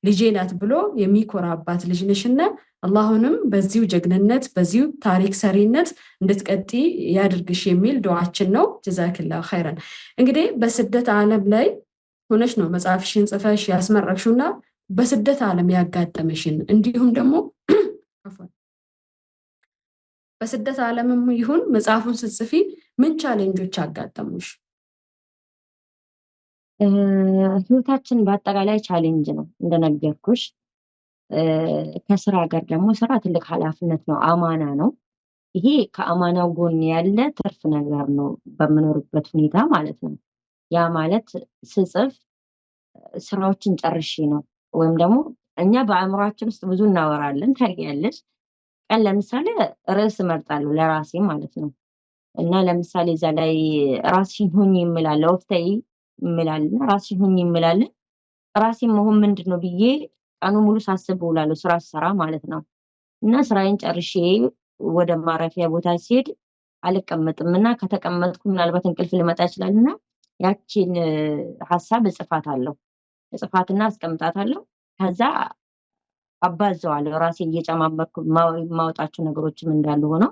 Speaker 1: ልጄ ናት ብሎ የሚኮራባት ልጅ ነሽና አላሁንም በዚሁ ጀግንነት በዚሁ ታሪክ ሰሪነት እንድትቀጢ ያድርግሽ የሚል ዱዓችን ነው። ጀዛክላሁ ኸይረን። እንግዲህ በስደት ዓለም ላይ ሆነሽ ነው መጽሐፍሽን ጽፈሽ ያስመረቅሽውና በስደት ዓለም ያጋጠመሽን እንዲሁም ደግሞ በስደት ዓለምም ይሁን መጽሐፉን ስትጽፊ ምን ቻሌንጆች አጋጠሙሽ?
Speaker 2: ህይወታችን በአጠቃላይ ቻሌንጅ ነው እንደነገርኩሽ። ከስራ ጋር ደግሞ ስራ ትልቅ ኃላፊነት ነው፣ አማና ነው። ይሄ ከአማናው ጎን ያለ ትርፍ ነገር ነው በምኖርበት ሁኔታ ማለት ነው። ያ ማለት ስጽፍ ስራዎችን ጨርሼ ነው። ወይም ደግሞ እኛ በአእምሯችን ውስጥ ብዙ እናወራለን ታውቂያለሽ። ቀን ለምሳሌ ርዕስ እመርጣለሁ ለራሴ ማለት ነው እና ለምሳሌ እዛ ላይ ራስሽን ሁኚ እምላለሁ፣ ወፍተይ እምላለሁ፣ ራስሽን ሁኚ እምላለሁ። ራሴን መሆን ምንድን ነው ብዬ ቀኑ ሙሉ ሳስብ እውላለሁ ስራ ስሰራ ማለት ነው። እና ስራዬን ጨርሼ ወደ ማረፊያ ቦታ ሲሄድ አልቀመጥም እና ከተቀመጥኩ ምናልባት እንቅልፍ ሊመጣ ይችላል እና ያቺን ሀሳብ እጽፋታለሁ እጽፋትና አስቀምጣታለሁ። ከዛ አባዘዋለሁ ራሴ እየጨማመርኩ የማወጣቸው ነገሮችም እንዳሉ ሆነው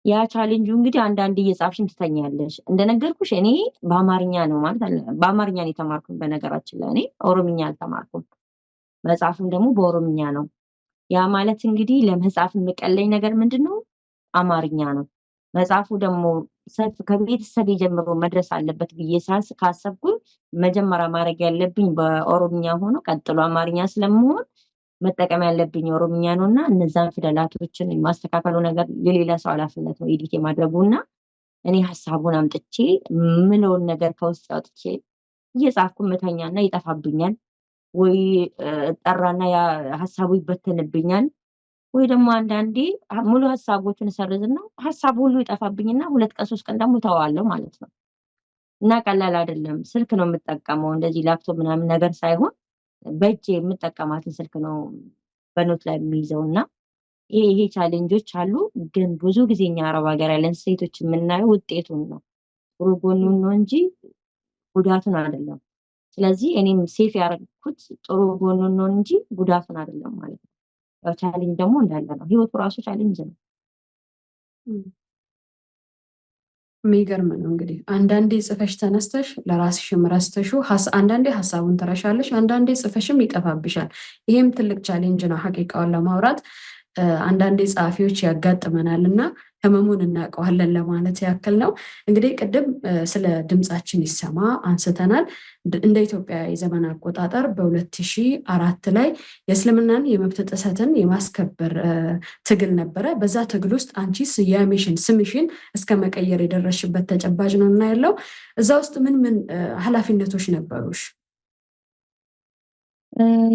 Speaker 2: ያ ቻሌንጁ እንግዲህ አንዳንዴ እየጻፍሽም ትተኛለሽ። እንደነገርኩሽ እኔ በአማርኛ ነው ማለት በአማርኛ ነው የተማርኩት። በነገራችን ላይ እኔ ኦሮምኛ አልተማርኩም። መጽሐፉም ደግሞ በኦሮምኛ ነው። ያ ማለት እንግዲህ ለመጽሐፍ የሚቀለኝ ነገር ምንድነው? አማርኛ ነው። መጽሐፉ ደግሞ ከቤተሰብ ጀምሮ መድረስ አለበት ብዬ ካሰብኩኝ መጀመሪያ ማድረግ ያለብኝ በኦሮምኛ ሆኖ ቀጥሎ አማርኛ ስለምሆን መጠቀም ያለብኝ ኦሮምኛ ነውና እነዛን ፊደላቶችን የማስተካከሉ ነገር የሌላ ሰው ኃላፊነት ነው ኤዲት የማድረጉና እኔ ሐሳቡን አምጥቼ ምለውን ነገር ከውስጥ አውጥቼ እየጻፍኩ መተኛና ይጠፋብኛል ወይ ጠራና ያ ሐሳቡ ይበተንብኛል ወይ ደግሞ አንዳንዴ ሙሉ ሐሳቦችን ሰርዝና ሐሳቡ ሁሉ ይጠፋብኝና 2 ቀን 3 ቀን ደግሞ ተዋዋለሁ ማለት ነው። እና ቀላል አይደለም። ስልክ ነው የምጠቀመው እንደዚህ ላፕቶፕ ምናምን ነገር ሳይሆን በእጄ የምጠቀማትን ስልክ ነው በኖት ላይ የሚይዘውና ይሄ ቻሌንጆች አሉ። ግን ብዙ ጊዜ እኛ አረብ ሀገር ያለን ሴቶች የምናየው ውጤቱን ነው፣ ጥሩ ጎኑን ነው እንጂ ጉዳቱን አይደለም። ስለዚህ እኔም ሴፍ ያደረኩት ጥሩ ጎኑን ነው እንጂ ጉዳቱን አይደለም ማለት ነው። ያው ቻሌንጅ ደግሞ እንዳለ ነው። ህይወቱ ራሱ ቻሌንጅ ነው።
Speaker 1: የሚገርም ነው እንግዲህ አንዳንዴ ጽፈሽ ተነስተሽ ለራስሽም ረስተሽው አንዳንዴ ሀሳቡን ትረሻለሽ፣ አንዳንዴ ጽፈሽም ይጠፋብሻል። ይሄም ትልቅ ቻሌንጅ ነው ሀቂቃውን ለማውራት አንዳንዴ ጸሐፊዎች ያጋጥመናል እና ህመሙን እናውቀዋለን ለማለት ያክል ነው። እንግዲህ ቅድም ስለ ድምጻችን ይሰማ አንስተናል። እንደ ኢትዮጵያ የዘመን አቆጣጠር በ2004 ላይ የእስልምናን የመብት ጥሰትን የማስከበር ትግል ነበረ። በዛ ትግል ውስጥ አንቺ ስምሽን እስከ መቀየር የደረስሽበት ተጨባጭ ነው እና ያለው እዛ ውስጥ ምን ምን ኃላፊነቶች ነበሩሽ?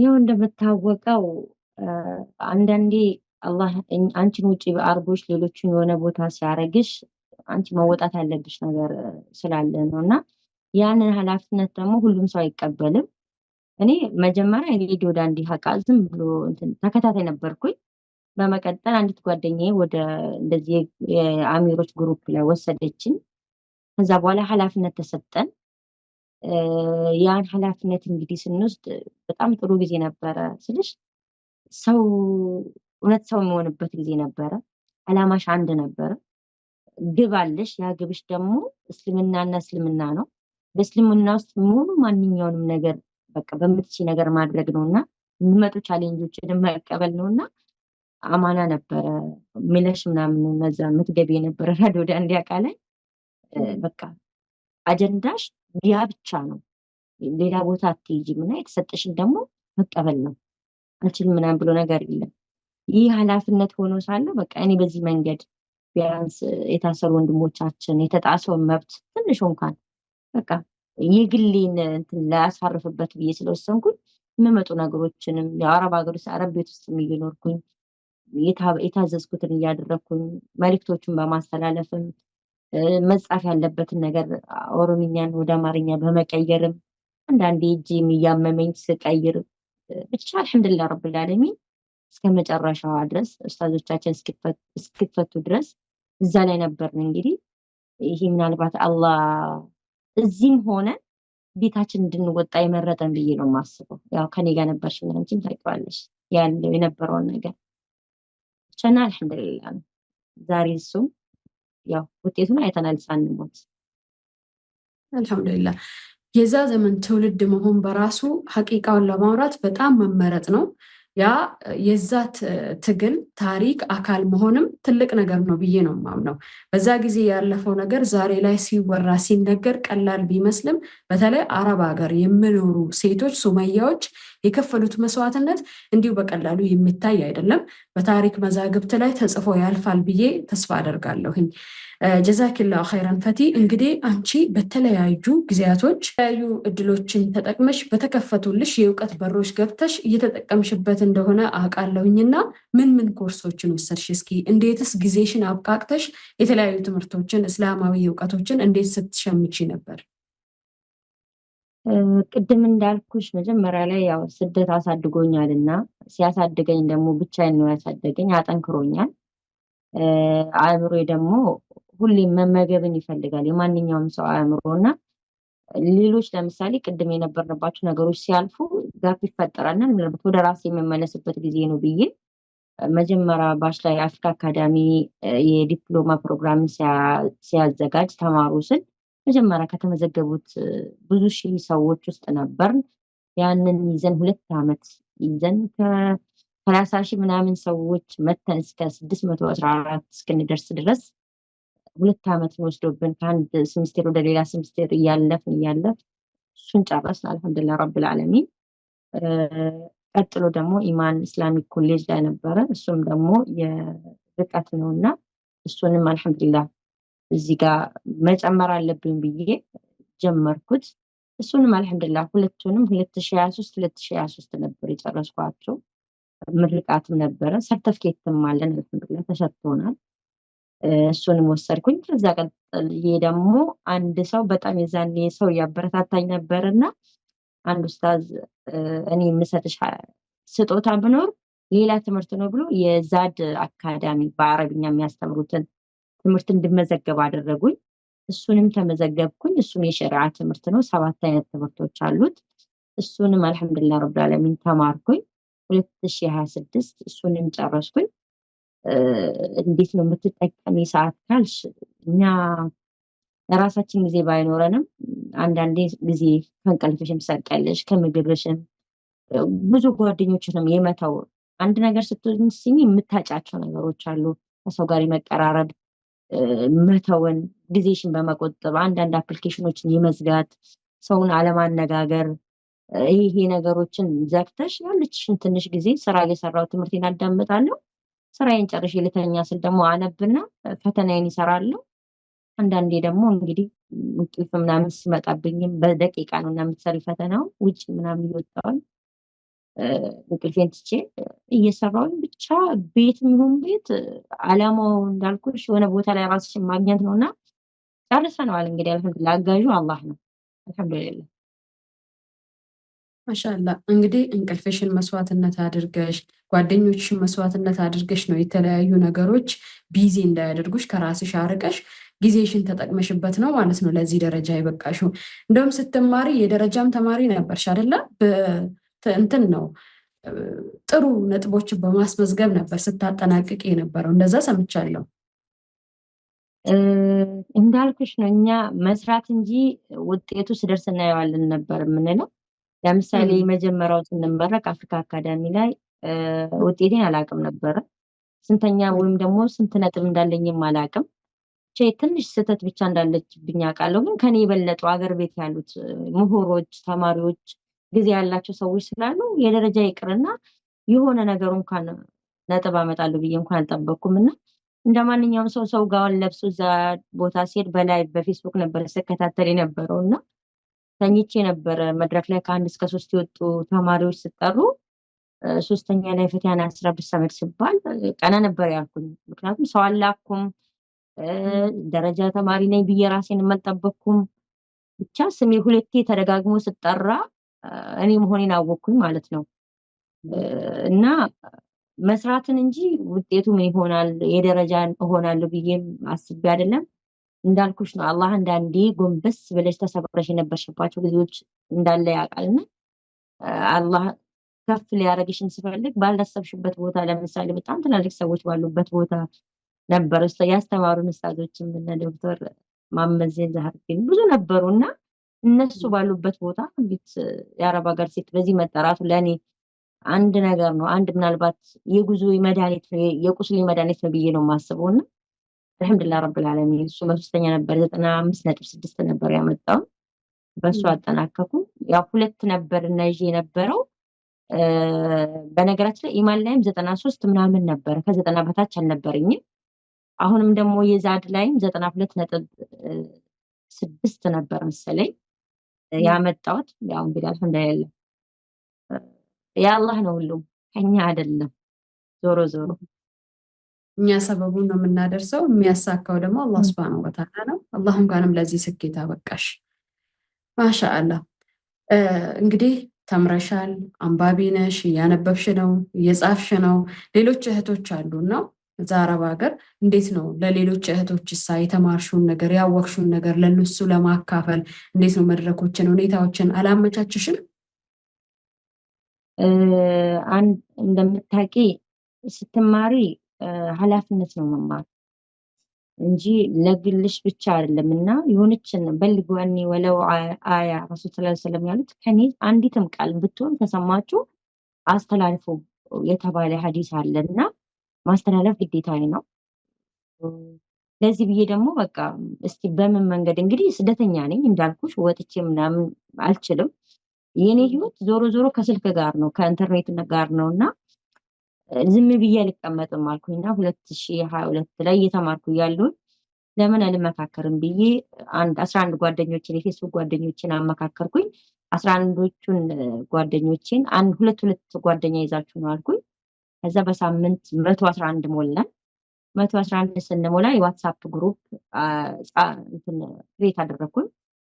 Speaker 2: ያው እንደምታወቀው አንዳንዴ አላህ አንቺን ውጪ አርጎሽ ሌሎችን የሆነ ቦታ ሲያረግሽ አንቺ መወጣት ያለብሽ ነገር ስላለ ነው እና ያንን ኃላፊነት ደግሞ ሁሉም ሰው አይቀበልም። እኔ መጀመሪያ ሬዲዮ ዳንዲ ሀቃ ዝም ብሎ ተከታታይ ነበርኩኝ። በመቀጠል አንዲት ጓደኛዬ ወደ እንደዚህ የአሚሮች ግሩፕ ላይ ወሰደችኝ። ከዛ በኋላ ኃላፊነት ተሰጠን። ያን ኃላፊነት እንግዲህ ስንወስድ በጣም ጥሩ ጊዜ ነበረ ስልሽ ሰው እውነት ሰው የሚሆንበት ጊዜ ነበረ። አላማሽ አንድ ነበረ። ግብ አለሽ። ያ ግብሽ ደግሞ እስልምናና እስልምና ነው። በእስልምና ውስጥ ሙሉ ማንኛውንም ነገር በቃ በምትችይ ነገር ማድረግ ነውና የሚመጡ ቻሌንጆችን መቀበል ነውና አማና ነበረ ሚለሽ ምናምን እነዛ የምትገቢ የነበረ ራዲዮ ዳንዲ ሀቃ ላይ በቃ አጀንዳሽ ያ ብቻ ነው። ሌላ ቦታ አትሄጂም እና የተሰጠሽን ደግሞ መቀበል ነው። አልችልም ምናምን ብሎ ነገር የለም። ይህ ኃላፊነት ሆኖ ሳለ በቃ እኔ በዚህ መንገድ ቢያንስ የታሰሩ ወንድሞቻችን የተጣሰውን መብት ትንሽ እንኳን በቃ የግሌን ላያሳርፍበት ብዬ ስለወሰንኩኝ የሚመጡ ነገሮችንም የአረብ ሀገር ውስጥ አረብ ቤት ውስጥ እየኖርኩኝ የታዘዝኩትን እያደረግኩኝ መልእክቶቹን በማስተላለፍም መጻፍ ያለበትን ነገር ኦሮምኛን ወደ አማርኛ በመቀየርም አንዳንዴ እጄም እያመመኝ ስቀይር ብቻ አልሐምዱሊላህ ረብል ዓለሚን እስከ መጨረሻዋ ድረስ ኡስታዞቻችን እስኪፈቱ ድረስ እዛ ላይ ነበርን። እንግዲህ ይሄ ምናልባት አላህ እዚህም ሆነ ቤታችን እንድንወጣ የመረጠን ብዬ ነው የማስበው። ያው ከኔ ጋር ነበርሽ እና አንቺም ታውቂዋለሽ ያለው የነበረውን ነገር ብቻና አልሐምዱሊላህ ነው። ዛሬ እሱም ያው ውጤቱን አይተናል ሳንሞት
Speaker 1: አልሐምዱሊላህ። የዛ ዘመን ትውልድ መሆን በራሱ ሀቂቃውን ለማውራት በጣም መመረጥ ነው። ያ የዛ ትግል ታሪክ አካል መሆንም ትልቅ ነገር ነው ብዬ ነው የማምነው። በዛ ጊዜ ያለፈው ነገር ዛሬ ላይ ሲወራ ሲነገር ቀላል ቢመስልም በተለይ አረብ ሀገር የሚኖሩ ሴቶች ሱመያዎች የከፈሉት መስዋዕትነት እንዲሁ በቀላሉ የሚታይ አይደለም። በታሪክ መዛግብት ላይ ተጽፎ ያልፋል ብዬ ተስፋ አደርጋለሁኝ። ጀዛኪላ ኸይረን ፈቲ። እንግዲህ አንቺ በተለያዩ ጊዜያቶች የተለያዩ እድሎችን ተጠቅመሽ በተከፈቱልሽ የእውቀት በሮች ገብተሽ እየተጠቀምሽበት እንደሆነ አውቃለሁኝና ምን ኮርሶችን ወሰድሽ? እስኪ እንዴትስ ጊዜሽን አብቃቅተሽ የተለያዩ ትምህርቶችን እስላማዊ እውቀቶችን እንዴት ስትሸምቺ ነበር?
Speaker 2: ቅድም እንዳልኩሽ መጀመሪያ ላይ ያው ስደት አሳድጎኛልና ሲያሳድገኝ ደግሞ ብቻዬን ነው ያሳደገኝ፣ አጠንክሮኛል። አእምሮዬ ደግሞ ሁሌም መመገብን ይፈልጋል የማንኛውም ሰው አእምሮና ሌሎች ለምሳሌ ቅድም የነበርንባቸው ነገሮች ሲያልፉ ጋፕ ይፈጠራልና ምናልባት ወደ ራሴ የምመለስበት ጊዜ ነው ብዬ መጀመሪያ ባች ላይ አፍሪካ አካዳሚ የዲፕሎማ ፕሮግራም ሲያዘጋጅ ተማሩ ስል መጀመሪያ ከተመዘገቡት ብዙ ሺህ ሰዎች ውስጥ ነበር። ያንን ይዘን 2 ዓመት ይዘን ከ30 ሺህ ምናምን ሰዎች መተን እስከ 614 እስክንደርስ ድረስ 2 ዓመት ወስዶብን ከአንድ ሴሚስተር ወደ ሌላ ሴሚስተር እያለፍን እሱን ጨረስን። አልሐምዱሊላህ ረብል ዓለሚን። ቀጥሎ ደግሞ ኢማን ኢስላሚክ ኮሌጅ ላይ ነበረ። እሱም ደግሞ የርቀት ነውና እሱንም አልሐምዱሊላህ እዚህ ጋር መጨመር አለብኝ ብዬ ጀመርኩት። እሱንም አልሐምዱሊላህ ሁለቱንም 2023 ነበር የጨረስኳቸው። ምርቃትም ነበረ፣ ሰርተፍኬትም አለን አልሐምዱሊላህ ተሰጥቶናል። እሱንም ወሰድኩኝ። ከዛ ቀጥዬ ደግሞ አንድ ሰው በጣም የዛኔ ሰው ያበረታታኝ ነበርና አንድ ኡስታዝ እኔ የምሰጥሽ ስጦታ ብኖር ሌላ ትምህርት ነው ብሎ የዛድ አካዳሚ በአረብኛ የሚያስተምሩትን ትምህርት እንድመዘገብ አደረጉኝ። እሱንም ተመዘገብኩኝ። እሱም የሸሪዓ ትምህርት ነው፣ 7 አይነት ትምህርቶች አሉት። እሱንም አልሐምዱሊላህ ረብል ዓለሚን ተማርኩኝ። 2026 እሱንም ጨረስኩኝ። እንዴት ነው የምትጠቀሚ ሰዓት ካልሽ፣ እኛ ለራሳችን ጊዜ ባይኖረንም አንዳንዴ ጊዜ ከእንቅልፍሽም ትሰርቂያለሽ፣ ከምግብሽም ብዙ ጓደኞችንም የመተው አንድ ነገር ስትወስኚ የምታጫቸው ነገሮች አሉ። ከሰው ጋር የመቀራረብ መተውን፣ ጊዜሽን በመቆጠብ አንዳንድ አፕሊኬሽኖችን የመዝጋት፣ ሰውን አለማነጋገር፣ ይሄ ነገሮችን ዘግተሽ ያለችሽን ትንሽ ጊዜ ስራ እየሰራው ትምህርቴን አዳምጣለሁ። ስራዬን ጨርሼ ልተኛ ስል ደግሞ አነብና ፈተናዬን ይሰራለሁ። አንዳንዴ ደግሞ እንግዲህ እንቅልፍ ምናምን ሲመጣብኝም በደቂቃ ነው እና የምትሰሪ ፈተናው ውጭ ምናምን እየወጣሁኝ እንቅልፌን ትቼ እየሰራሁኝ ብቻ ቤትም ይሁን ቤት አላማው እንዳልኩሽ የሆነ ቦታ ላይ ራስሽን ማግኘት ነውና ጨርሰነዋል። እንግዲህ አልሐምዱሊላህ አጋዡ አላህ ነው። አልሐምዱሊላህ
Speaker 1: ማሻአላ። እንግዲህ እንቅልፍሽን መስዋዕትነት አድርገሽ ጓደኞችሽን መስዋዕትነት አድርገሽ ነው የተለያዩ ነገሮች ቢዚ እንዳያደርጉሽ ከራስሽ አርቀሽ ጊዜሽን ተጠቅመሽበት ነው ማለት ነው ለዚህ ደረጃ የበቃሽው። እንደውም ስትማሪ የደረጃም ተማሪ ነበርሽ አይደለ? እንትን ነው ጥሩ ነጥቦችን በማስመዝገብ ነበር ስታጠናቅቅ የነበረው፣ እንደዛ ሰምቻለሁ።
Speaker 2: እንዳልኩሽ ነው እኛ መስራት እንጂ ውጤቱ ስደርስ እናየዋለን ነበር የምንለው። ለምሳሌ መጀመሪያው ስንመረቅ አፍሪካ አካዳሚ ላይ ውጤቴን አላውቅም ነበረ። ስንተኛ ወይም ደግሞ ስንት ነጥብ እንዳለኝም አላውቅም። ትንሽ ስህተት ብቻ እንዳለችብኝ አውቃለሁ። ግን ከኔ የበለጡ አገር ቤት ያሉት ምሁሮች፣ ተማሪዎች፣ ጊዜ ያላቸው ሰዎች ስላሉ የደረጃ ይቅርና የሆነ ነገሩ እንኳን ነጥብ አመጣለሁ ብዬ እንኳን አልጠበቅኩም። እና እንደ ማንኛውም ሰው ጋውን ለብሶ እዛ ቦታ ሲሄድ በላይ በፌስቡክ ነበር ስከታተል የነበረው እና ተኝቼ ነበረ መድረክ ላይ ከ1 እስከ 3 የወጡ ተማሪዎች ሲጠሩ 3ኛ ላይ ፈቲያን 15 ዓመት ሲባል ቀና ነበር ያልኩኝ። ምክንያቱም ሰው አላኩም፣ ደረጃ ተማሪ ነኝ ብዬ ራሴን አልጠበቅኩም። ብቻ ስሜ 2 ተደጋግሞ ስጠራ እኔ መሆኔን አወቅኩኝ ማለት ነው። እና መስራትን እንጂ ውጤቱ ምን ይሆናል የደረጃን እሆናለሁ ብዬም አስቤ አይደለም። እንዳልኩሽ ነው አላህ አንዳንዴ ጎንበስ ብለሽ ተሰብረሽ የነበርሽባቸው ጊዜዎች እንዳለ ያውቃልና አላህ ከፍ ሊያደርግሽን ሲፈልግ ባላሰብሽበት ቦታ፣ ለምሳሌ በጣም ትላልቅ ሰዎች ባሉበት ቦታ ነበር ያስተማሩን ኡስታዞችም እነ ዶክተር ማመዜን ዛህርኪን ብዙ ነበሩና እነሱ ባሉበት ቦታ እንዴት የአረብ ሀገር ሴት በዚህ መጠራቱ ለኔ አንድ ነገር ነው። አንድ ምናልባት የጉዞ መድኃኒት ነው፣ የቁስሌ መድኃኒት ነው ብዬ ነው የማስበውና አልሐምዱሊላህ ረብል ዓለሚን። እሱ በ3ኛ ነበር 95.6 ነበር ያመጣው። በሱ አጠናቀቁ። ያው 2 ነበር እና ይዤ የነበረው በነገራችን ላይ ኢማን ላይም 93 ምናምን ነበር፣ ከ90 በታች አልነበረኝም። አሁንም ደግሞ የዛድ ላይም 92.6 ነበር መሰለኝ ያመጣሁት። ያው እንግዲህ አልሐምዱሊላህ የአላህ ነው፣ ሁሉም ከኛ አይደለም። ዞሮ
Speaker 1: እኛ ሰበቡን ነው የምናደርሰው፣ የሚያሳካው ደግሞ አላህ ሱብሃነሁ ወተዓላ ነው። አላህ እንኳንም ለዚህ ስኬት አበቃሽ። ማሻአላህ። እንግዲህ ተምረሻል፣ አንባቢ ነሽ፣ እያነበብሽ ነው፣ እየጻፍሽ ነው። ሌሎች እህቶች አሉና እዛ አረብ ሀገር እንዴት ነው ለሌሎች እህቶች የተማርሽውን ነገር ያወቅሽውን ነገር ለነሱ ለማካፈል እንዴት ነው መድረኮችን ሁኔታዎችን አላመቻችሽም?
Speaker 2: እንደምታውቂ ስትማሪ ኃላፊነት ነው መማር እንጂ ለግልሽ ብቻ አይደለም። እና የሆነችን በልጓኒ ወለው አያ ረሱል ሰለላሁ ዐለይሂ ወሰለም ያሉት ከኔ አንዲትም ቃል ብትሆን ከሰማችሁ አስተላልፉ የተባለ ሐዲስ አለና ማስተላለፍ ግዴታዬ ነው። ለዚህ ብዬ ደግሞ በቃ እስቲ በምን መንገድ እንግዲህ ስደተኛ ነኝ እንዳልኩሽ ወጥቼ ምናምን አልችልም። የኔ ህይወት ዞሮ ዞሮ ከስልክ ጋር ነው ከኢንተርኔት ጋር ነው እና ዝም ብዬ አልቀመጥም አልኩኝና 2022 ላይ እየተማርኩ እያለሁኝ ለምን አልመካከርም ብዬ 11 ጓደኞችን የፌስቡክ ጓደኞችን አመካከርኩኝ። 11ዶቹን ጓደኞችን ሁለት ጓደኛ ይዛችሁ ነው አልኩኝ። ከዛ በሳምንት 111 ሞላን። 111 ስንሞላ የዋትሳፕ ግሩፕ ክሬት አደረኩኝ፣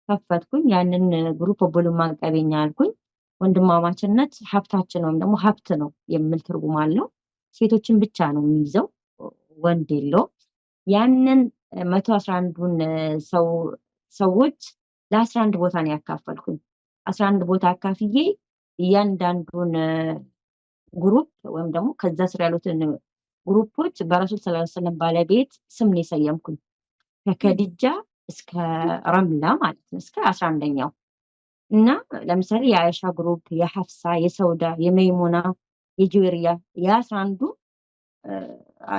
Speaker 2: ከፈትኩኝ። ያንን ግሩፕ ቡሉማን ቀበኛ አልኩኝ። ወንድማማችነት ሀብታችን ወይም ደግሞ ሀብት ነው የሚል ትርጉም አለው። ሴቶችን ብቻ ነው የሚይዘው፣ ወንድ የለው። ያንን 111ዱን ሰዎች ለ11 ቦታ ነው ያካፈልኩኝ። 11 ቦታ አካፍዬ እያንዳንዱን ግሩፕ ወይም ደግሞ ከዛ ስር ያሉትን ግሩፖች በረሱል ሰለላሁ ዐለይሂ ወሰለም ባለቤት ስም ነው የሰየምኩኝ። ከከዲጃ እስከ ረምላ ማለት ነው እስከ 11ኛው። እና ለምሳሌ የአይሻ ግሩፕ፣ የሐፍሳ፣ የሰውዳ፣ የመይሙና፣ የጁዌሪያ የ11ዱ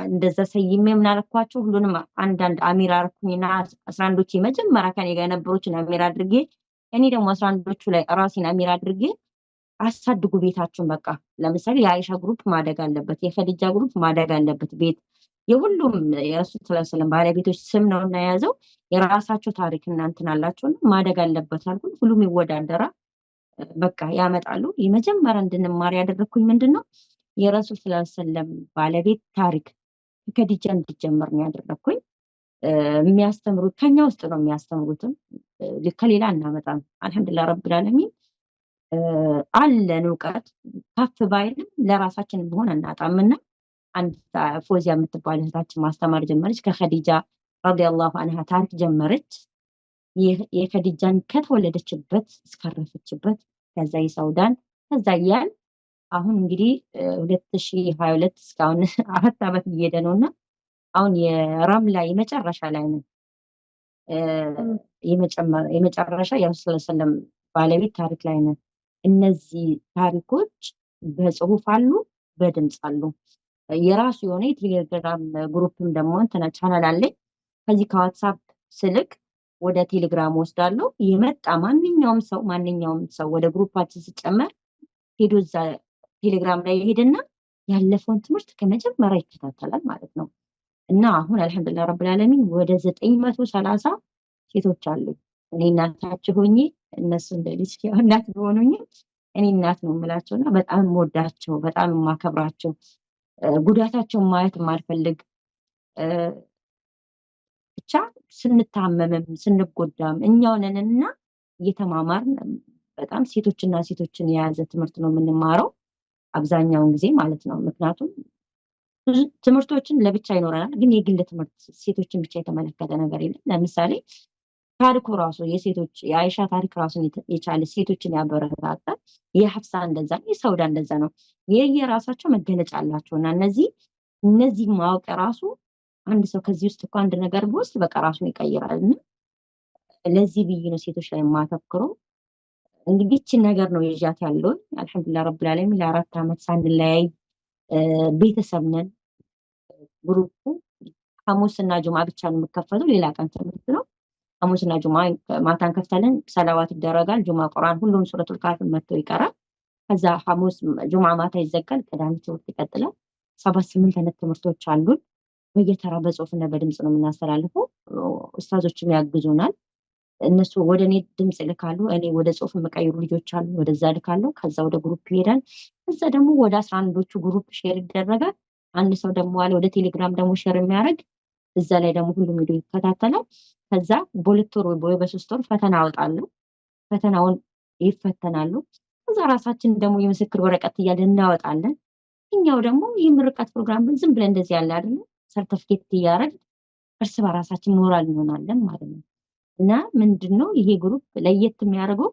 Speaker 2: እንደዛ ሰይሜ ምን አልኳቸው፣ ሁሉንም አንዳንድ አሚር አርኩኝና 11ዶቹ መጀመሪያ ከኔ ጋር የነበሩትን አሚር አድርጌ እኔ ደግሞ 11ዶቹ ላይ ራሴን አሚር አድርጌ አሳድጉ ቤታችሁን። በቃ ለምሳሌ የአይሻ ግሩፕ ማደግ አለበት፣ የኸዲጃ ግሩፕ ማደግ አለበት። ቤት የሁሉም የረሱል ሰለላሁ ዐለይሂ ወሰለም ባለቤቶች ስም ነው እና የያዘው የራሳቸው ታሪክ እናንትን አላቸውና ማደግ አለበት አልኩኝ። ሁሉም ይወዳደራል፣ በቃ ያመጣሉ። የመጀመሪያ እንድንማር ያደረኩኝ ምንድነው የረሱል ሰለላሁ ዐለይሂ ወሰለም ባለቤት ታሪክ ከኸዲጃ እንዲጀመር ነው ያደረኩኝ። የሚያስተምሩት ከኛ ውስጥ ነው የሚያስተምሩትም ከሌላ እናመጣም። አልሐምዱሊላህ ረብል ዓለሚን አለን እውቀት ከፍ ባይልም ለራሳችን ቢሆን አናጣምና አንድ ፎዚያ የምትባል እህታችን ማስተማር ጀመረች። ከኸዲጃ ረዲየላሁ ዐንሃ ታሪክ ጀመረች። የኸዲጃን ከተወለደችበት እስካረፈችበት፣ ከዛ የሰውዳን፣ ከዛ እያል አሁን እንግዲህ 2022 እስካሁን 4 ዓመት እየሄደ ነውና አሁን የረምላ የመጨረሻ ላይ ነው። የመጨረሻ የረሱል ሰለላሁ ዐለይሂ ወሰለም ባለቤት ታሪክ ላይ ነው። እነዚህ ታሪኮች በጽሁፍ አሉ፣ በድምጽ አሉ። የራሱ የሆነ የቴሌግራም ግሩፕም ደግሞ እንትና ቻናል አለኝ። ከዚህ ከዋትሳፕ ስልክ ወደ ቴሌግራም ወስዳለሁ። የመጣ ማንኛውም ሰው ወደ ግሩፓችን ሲጨመር ሄዶ እዛ ቴሌግራም ላይ ይሄድና ያለፈውን ትምህርት ከመጀመሪያ ይከታተላል ማለት ነው። እና አሁን አልሐምዱሊላህ ረብል ዓለሚን ወደ 930 ሴቶች አሉ። እኔ እናታቸው ሆኜ እነሱ እንደ ልጅ እናት ቢሆኑኝም እኔ እናት ነው የምላቸውና በጣም የምወዳቸው በጣም የማከብራቸው ጉዳታቸውን ማየት የማልፈልግ ብቻ ስንታመምም ስንጎዳም እኛው ነንና እየተማማርን በጣም ሴቶችን የያዘ ትምህርት ነው የምንማረው አብዛኛውን ጊዜ ማለት ነው። ምክንያቱም ብዙ ትምህርቶችን ለብቻ ይኖረናል፣ ግን የግል ትምህርት ሴቶችን ብቻ የተመለከተ ነገር የለም። ለምሳሌ ታሪኩ ራሱ የሴቶች የአይሻ ታሪክ ራሱን የቻለ ሴቶችን ያበረታታል። የሐፍሳ እንደዛ ነው፣ የሰውዳ እንደዛ ነው። የየራሳቸው መገለጫ አላቸው እና እነዚህ ማወቅ ራሱ አንድ ሰው ከዚህ ውስጥ እኮ አንድ ነገር ቢወስድ በቃ ራሱን ይቀይራል። እና ለዚህ ብዬ ነው ሴቶች ላይ የማተኩረው። እንግዲህ ይህችን ነገር ነው ይዣት ያለውን። አልሐምዱሊላህ ረብል ዓለሚን ለ4 ዓመት ሳንለያይ ቤተሰብ ነን። ግሩፑ ሐሙስና ጁማ ብቻ ነው የሚከፈተው፣ ሌላ ቀን ትምህርት ነው። ሐሙስና ጁማ ማታ እንከፍታለን፣ ሰላዋት ይደረጋል፣ ጁማ ቁርአን፣ ሁሉም ሱረቱል ካፊር መጥቶ ይቀራል። ከዛ ጁማ ማታ ይዘጋል፣ ቅዳሜ ትምህርት ይቀጥላል። 7-8 አይነት ትምህርቶች አሉን። በየተራ በጽሁፍና በድምጽ ነው የምናስተላልፈው። ኡስታዞችም ያግዙናል። እነሱ ወደ እኔ ድምጽ ልካሉ፣ እኔ ወደ ጽሁፍ የምቀይሩ ልጆች አሉ፣ ወደዛ ልካለሁ። ከዛ ወደ ግሩፕ ይሄዳል። ከዛ ደግሞ ወደ 11ዶቹ ግሩፕ ሼር ይደረጋል። አንድ ሰው ደግሞ አለ ወደ ቴሌግራም ደግሞ ሼር የሚያደርግ፣ እዛ ላይ ደግሞ ሁሉም ሄዶ ይከታተላል። ከዛ በ2 ወር ወይ በ3 ወር ፈተና አወጣለሁ። ፈተናውን ይፈተናሉ። ከዛ ራሳችን ደግሞ የምስክር ወረቀት እያለን እናወጣለን። እኛው ደግሞ የምርቃት ፕሮግራም ዝም ብለን እንደዚህ ያለ አይደለም፣ ሰርተፊኬት እያደረግን እርስ በራሳችን ሞራል እንሆናለን ማለት ነው። እና ምንድነው ይሄ ግሩፕ ለየት የሚያደርገው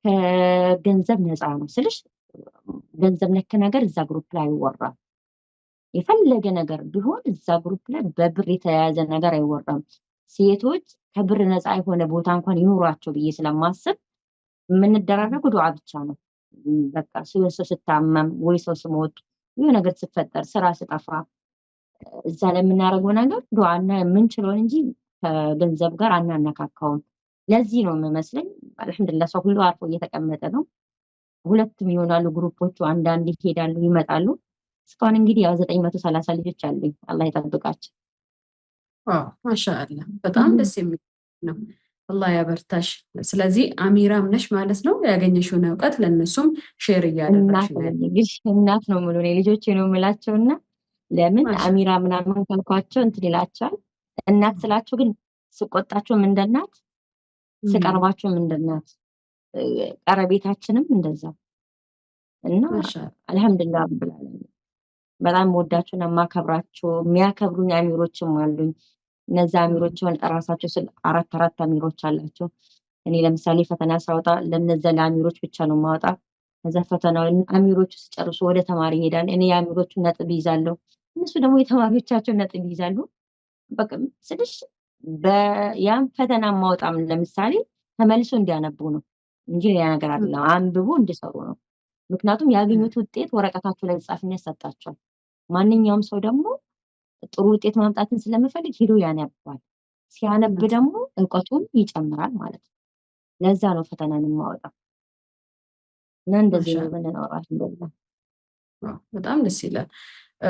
Speaker 2: ከገንዘብ ነፃ ነው ስልሽ፣ ገንዘብ ነክ ነገር እዛ ግሩፕ ላይ አይወራም። የፈለገ ነገር ቢሆን እዛ ግሩፕ ላይ በብር የተያያዘ ነገር አይወራም። ሴቶች ከብር ነፃ የሆነ ቦታ እንኳን ይኑሯቸው ብዬ ስለማስብ የምንደራረገው ዱዓ ብቻ ነው። በቃ ሰው ስታመም ወይ ሰው ስሞት የሆነ ነገር ስትፈጠር ስራ ስጠፋ እዛ ላይ የምናደርገው ነገር ዱዓና የምንችለውን እንጂ ከገንዘብ ጋር አናነካካውም። ለዚህ ነው የሚመስለኝ አልሐምዱሊላህ ሰው ሁሉ አርፎ እየተቀመጠ ነው። ሁለትም ይሆናሉ ግሩፖቹ፣ አንዳንድ ይሄዳሉ ይመጣሉ። እስካሁን እንግዲህ ያው 930 ልጆች አሉኝ። አላህ ይጠብቃቸው።
Speaker 1: ዋው ማሻአላ በጣም ደስ የሚል ነው። አላህ ያበርታሽ። ስለዚህ አሚራም ነሽ ማለት ነው። ያገኘሽውን እውቀት ለእነሱም ሼር እያደረግሽ ነው።
Speaker 2: እናት ነው የምለው እኔ ልጆቼ ነው የምላቸው እና ለምን አሚራ ምናምን ካልኳቸው እንትን ይላቸዋል። እናት ስላቸው ግን ስቆጣቸውም እንደ እናት ስቀርባቸውም እንደ እናት ቀረቤታችንም እንደዛ እና አልሐምዱሊላህ ብላለሁ። በጣም ወዳቸውና የማከብራቸው የሚያከብሩኝ አሚሮችም አሉኝ። እነዛ አሚሮችን ራሳቸው ስለ አራት አሚሮች አላቸው። እኔ ለምሳሌ ፈተና ሳወጣ ለነዛ ለአሚሮች ብቻ ነው የማወጣ። ከዛ ፈተናውን አሚሮቹ ሲጨርሱ ወደ ተማሪ ይሄዳል። እኔ የአሚሮቹን ነጥብ ይዛለሁ፣ እነሱ ደግሞ የተማሪዎቻቸውን ነጥብ ይዛሉ። በቃ ስልሽ ያን ፈተና ማውጣም ለምሳሌ ተመልሶ እንዲያነቡ ነው እንጂ ሌላ ነገር አይደለም። አንብቦ እንዲሰሩ ነው። ምክንያቱም ያገኙት ውጤት ወረቀታቸው ላይ ጻፍና ያሰጣቸዋል። ማንኛውም ሰው ደግሞ ጥሩ ውጤት ማምጣትን ስለምፈልግ ሄዶ ያነባል። ሲያነብ ደግሞ እውቀቱን ይጨምራል ማለት ነው። ለዛ ነው ፈተናን የማወጣው እና እንደዚህ ነው የምንኖረው።
Speaker 1: በጣም ደስ ይላል።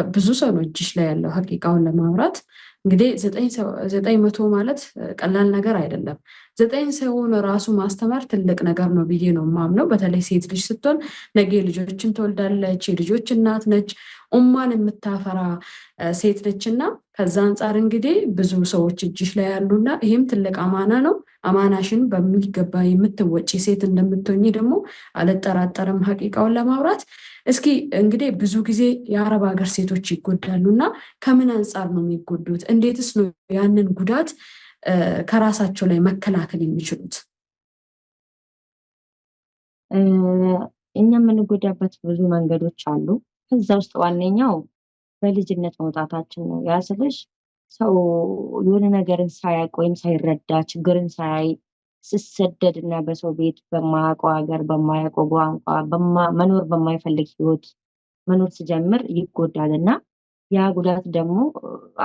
Speaker 1: ብዙ ሰው ነው እጅሽ ላይ ያለው ሀቂቃውን ለማውራት እንግዲህ 900 ማለት ቀላል ነገር አይደለም። 9 ሰውን ራሱ ማስተማር ትልቅ ነገር ነው ብዬ ነው የማምነው። በተለይ ሴት ልጅ ስትሆን ነገ ልጆችን ትወልዳለች፣ የልጆች እናት ነች፣ ኡማን የምታፈራ ሴት ነች እና ከዛ አንጻር እንግዲህ ብዙ ሰዎች እጅሽ ላይ ያሉና ይህም ትልቅ አማና ነው። አማናሽን በሚገባ የምትወጪ ሴት እንደምትሆኚ ደግሞ አልጠራጠርም ሀቂቃውን ለማውራት። እስኪ እንግዲህ ብዙ ጊዜ የአረብ ሀገር ሴቶች ይጎዳሉ እና ከምን አንጻር ነው የሚጎዱት? እንዴትስ ነው ያንን ጉዳት ከራሳቸው ላይ መከላከል የሚችሉት?
Speaker 2: እኛ የምንጎዳበት ብዙ መንገዶች አሉ። ከዛ ውስጥ ዋነኛው በልጅነት መውጣታችን ነው። ያ ስልሽ ሰው የሆነ ነገርን ሳያውቅ ወይም ሳይረዳ ችግርን ሳያይ ስሰደድ እና በሰው ቤት በማያውቀው ሀገር በማያውቀው ቋንቋ መኖር በማይፈልግ ህይወት መኖር ሲጀምር ይጎዳል እና ያ ጉዳት ደግሞ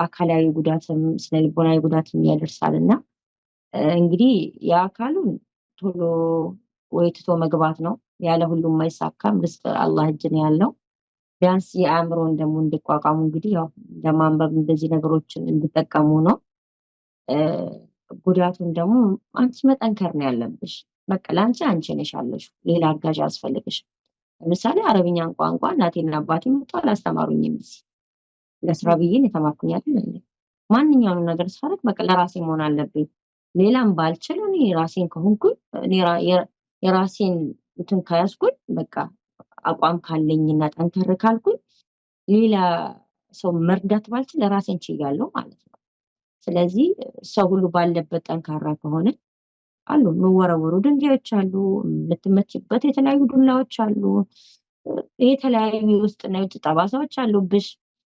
Speaker 2: አካላዊ ጉዳትም ስነልቦናዊ ጉዳትም ያደርሳል እና እንግዲህ የአካሉን ቶሎ ወይ ትቶ መግባት ነው። ያለ ሁሉም አይሳካም። ርስቅ አላህ እጅ ነው ያለው። ቢያንስ የአእምሮን ደግሞ እንዲቋቋሙ እንግዲህ ያው ለማንበብ እንደዚህ ነገሮችን እንዲጠቀሙ ነው። ጉዳቱን ደግሞ አንቺ መጠንከር ነው ያለብሽ። በቃ ለአንቺ አንቺ ነሽ ያለሽው፣ ሌላ አጋዥ አያስፈልግሽም። ለምሳሌ አረብኛን ቋንቋ እናቴና አባቴ መጥተው አላስተማሩኝም። እዚህ ለስራ ብዬ ነው የተማርኩኝ አይደል? ማንኛውንም ነገር ሳደርግ በቃ ለራሴ መሆን አለብኝ። ሌላም ባልችል እኔ ራሴን ከሆንኩኝ እኔ የራሴን እንትን ከያዝኩኝ በቃ አቋም ካለኝና ጠንከር ካልኩኝ ሌላ ሰው መርዳት ባልችል ለራሴን ችያለሁ ማለት ነው። ስለዚህ ሰው ሁሉ ባለበት ጠንካራ ከሆነ አሉ የሚወረወሩ ድንጋዮች አሉ፣ የምትመችበት የተለያዩ ዱላዎች አሉ፣ የተለያዩ የውስጥና የውጭ ጠባሳዎች አሉብሽ፣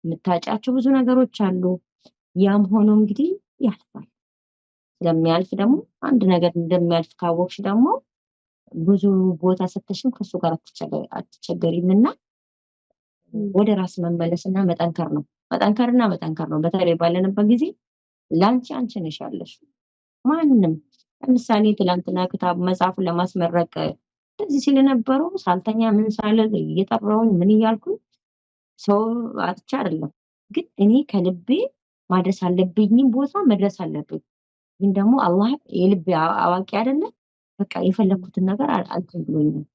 Speaker 2: የምታጫቸው ብዙ ነገሮች አሉ። ያም ሆኖ እንግዲህ ያልፋል። ስለሚያልፍ ደግሞ አንድ ነገር እንደሚያልፍ ካወቅሽ ደግሞ ብዙ ቦታ ሰተሽም ከሱ ጋር አትቸገሪም እና ወደ ራስ መመለስና መጠንከር ነው። መጠንከር ነው። በተለይ ባለንበት ጊዜ ለአንቺ አንቺ ነሽ ያለሽው። ማንም ለምሳሌ ትላንትና ክታብ መጽሐፉን ለማስመረቅ እንደዚህ ሲል የነበረው ሳልተኛ ምን ሳልል እየጠራሁኝ ምን እያልኩኝ ሰው አጥቻ አይደለም፣ ግን እኔ ከልቤ ማድረስ አለብኝም ቦታ መድረስ አለብኝ። ግን ደግሞ አላህ የልቤ አዋቂ አይደለም። በቃ የፈለኩትን ነገር አልተን ብሎኛል።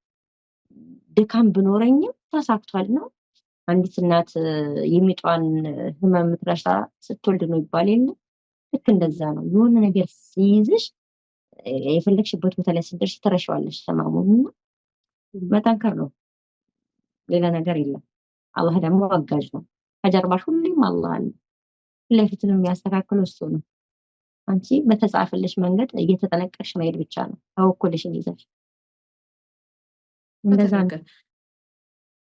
Speaker 2: ድካም ብኖረኝም ተሳክቷል ነው። አንዲት እናት የሚጧን ህመም የምትረሳ ስትወልድ ነው ይባል የለ? ልክ እንደዛ ነው። የሆነ ነገር ሲይዝሽ የፈለግሽበት ቦታ ላይ ስትደርሺ ትረሺዋለሽ ህመሙን እና መጠንከር ነው። ሌላ ነገር የለም። አላህ ደግሞ አጋዥ ነው። ከጀርባሽ ሁሌም አላህ አለ። ለፊትም የሚያስተካክለው እሱ ነው። አንቺ በተጻፈልሽ መንገድ እየተጠነቀቅሽ መሄድ ብቻ ነው። ተወኩልሽን ይዘሽ እንደዛ ነው።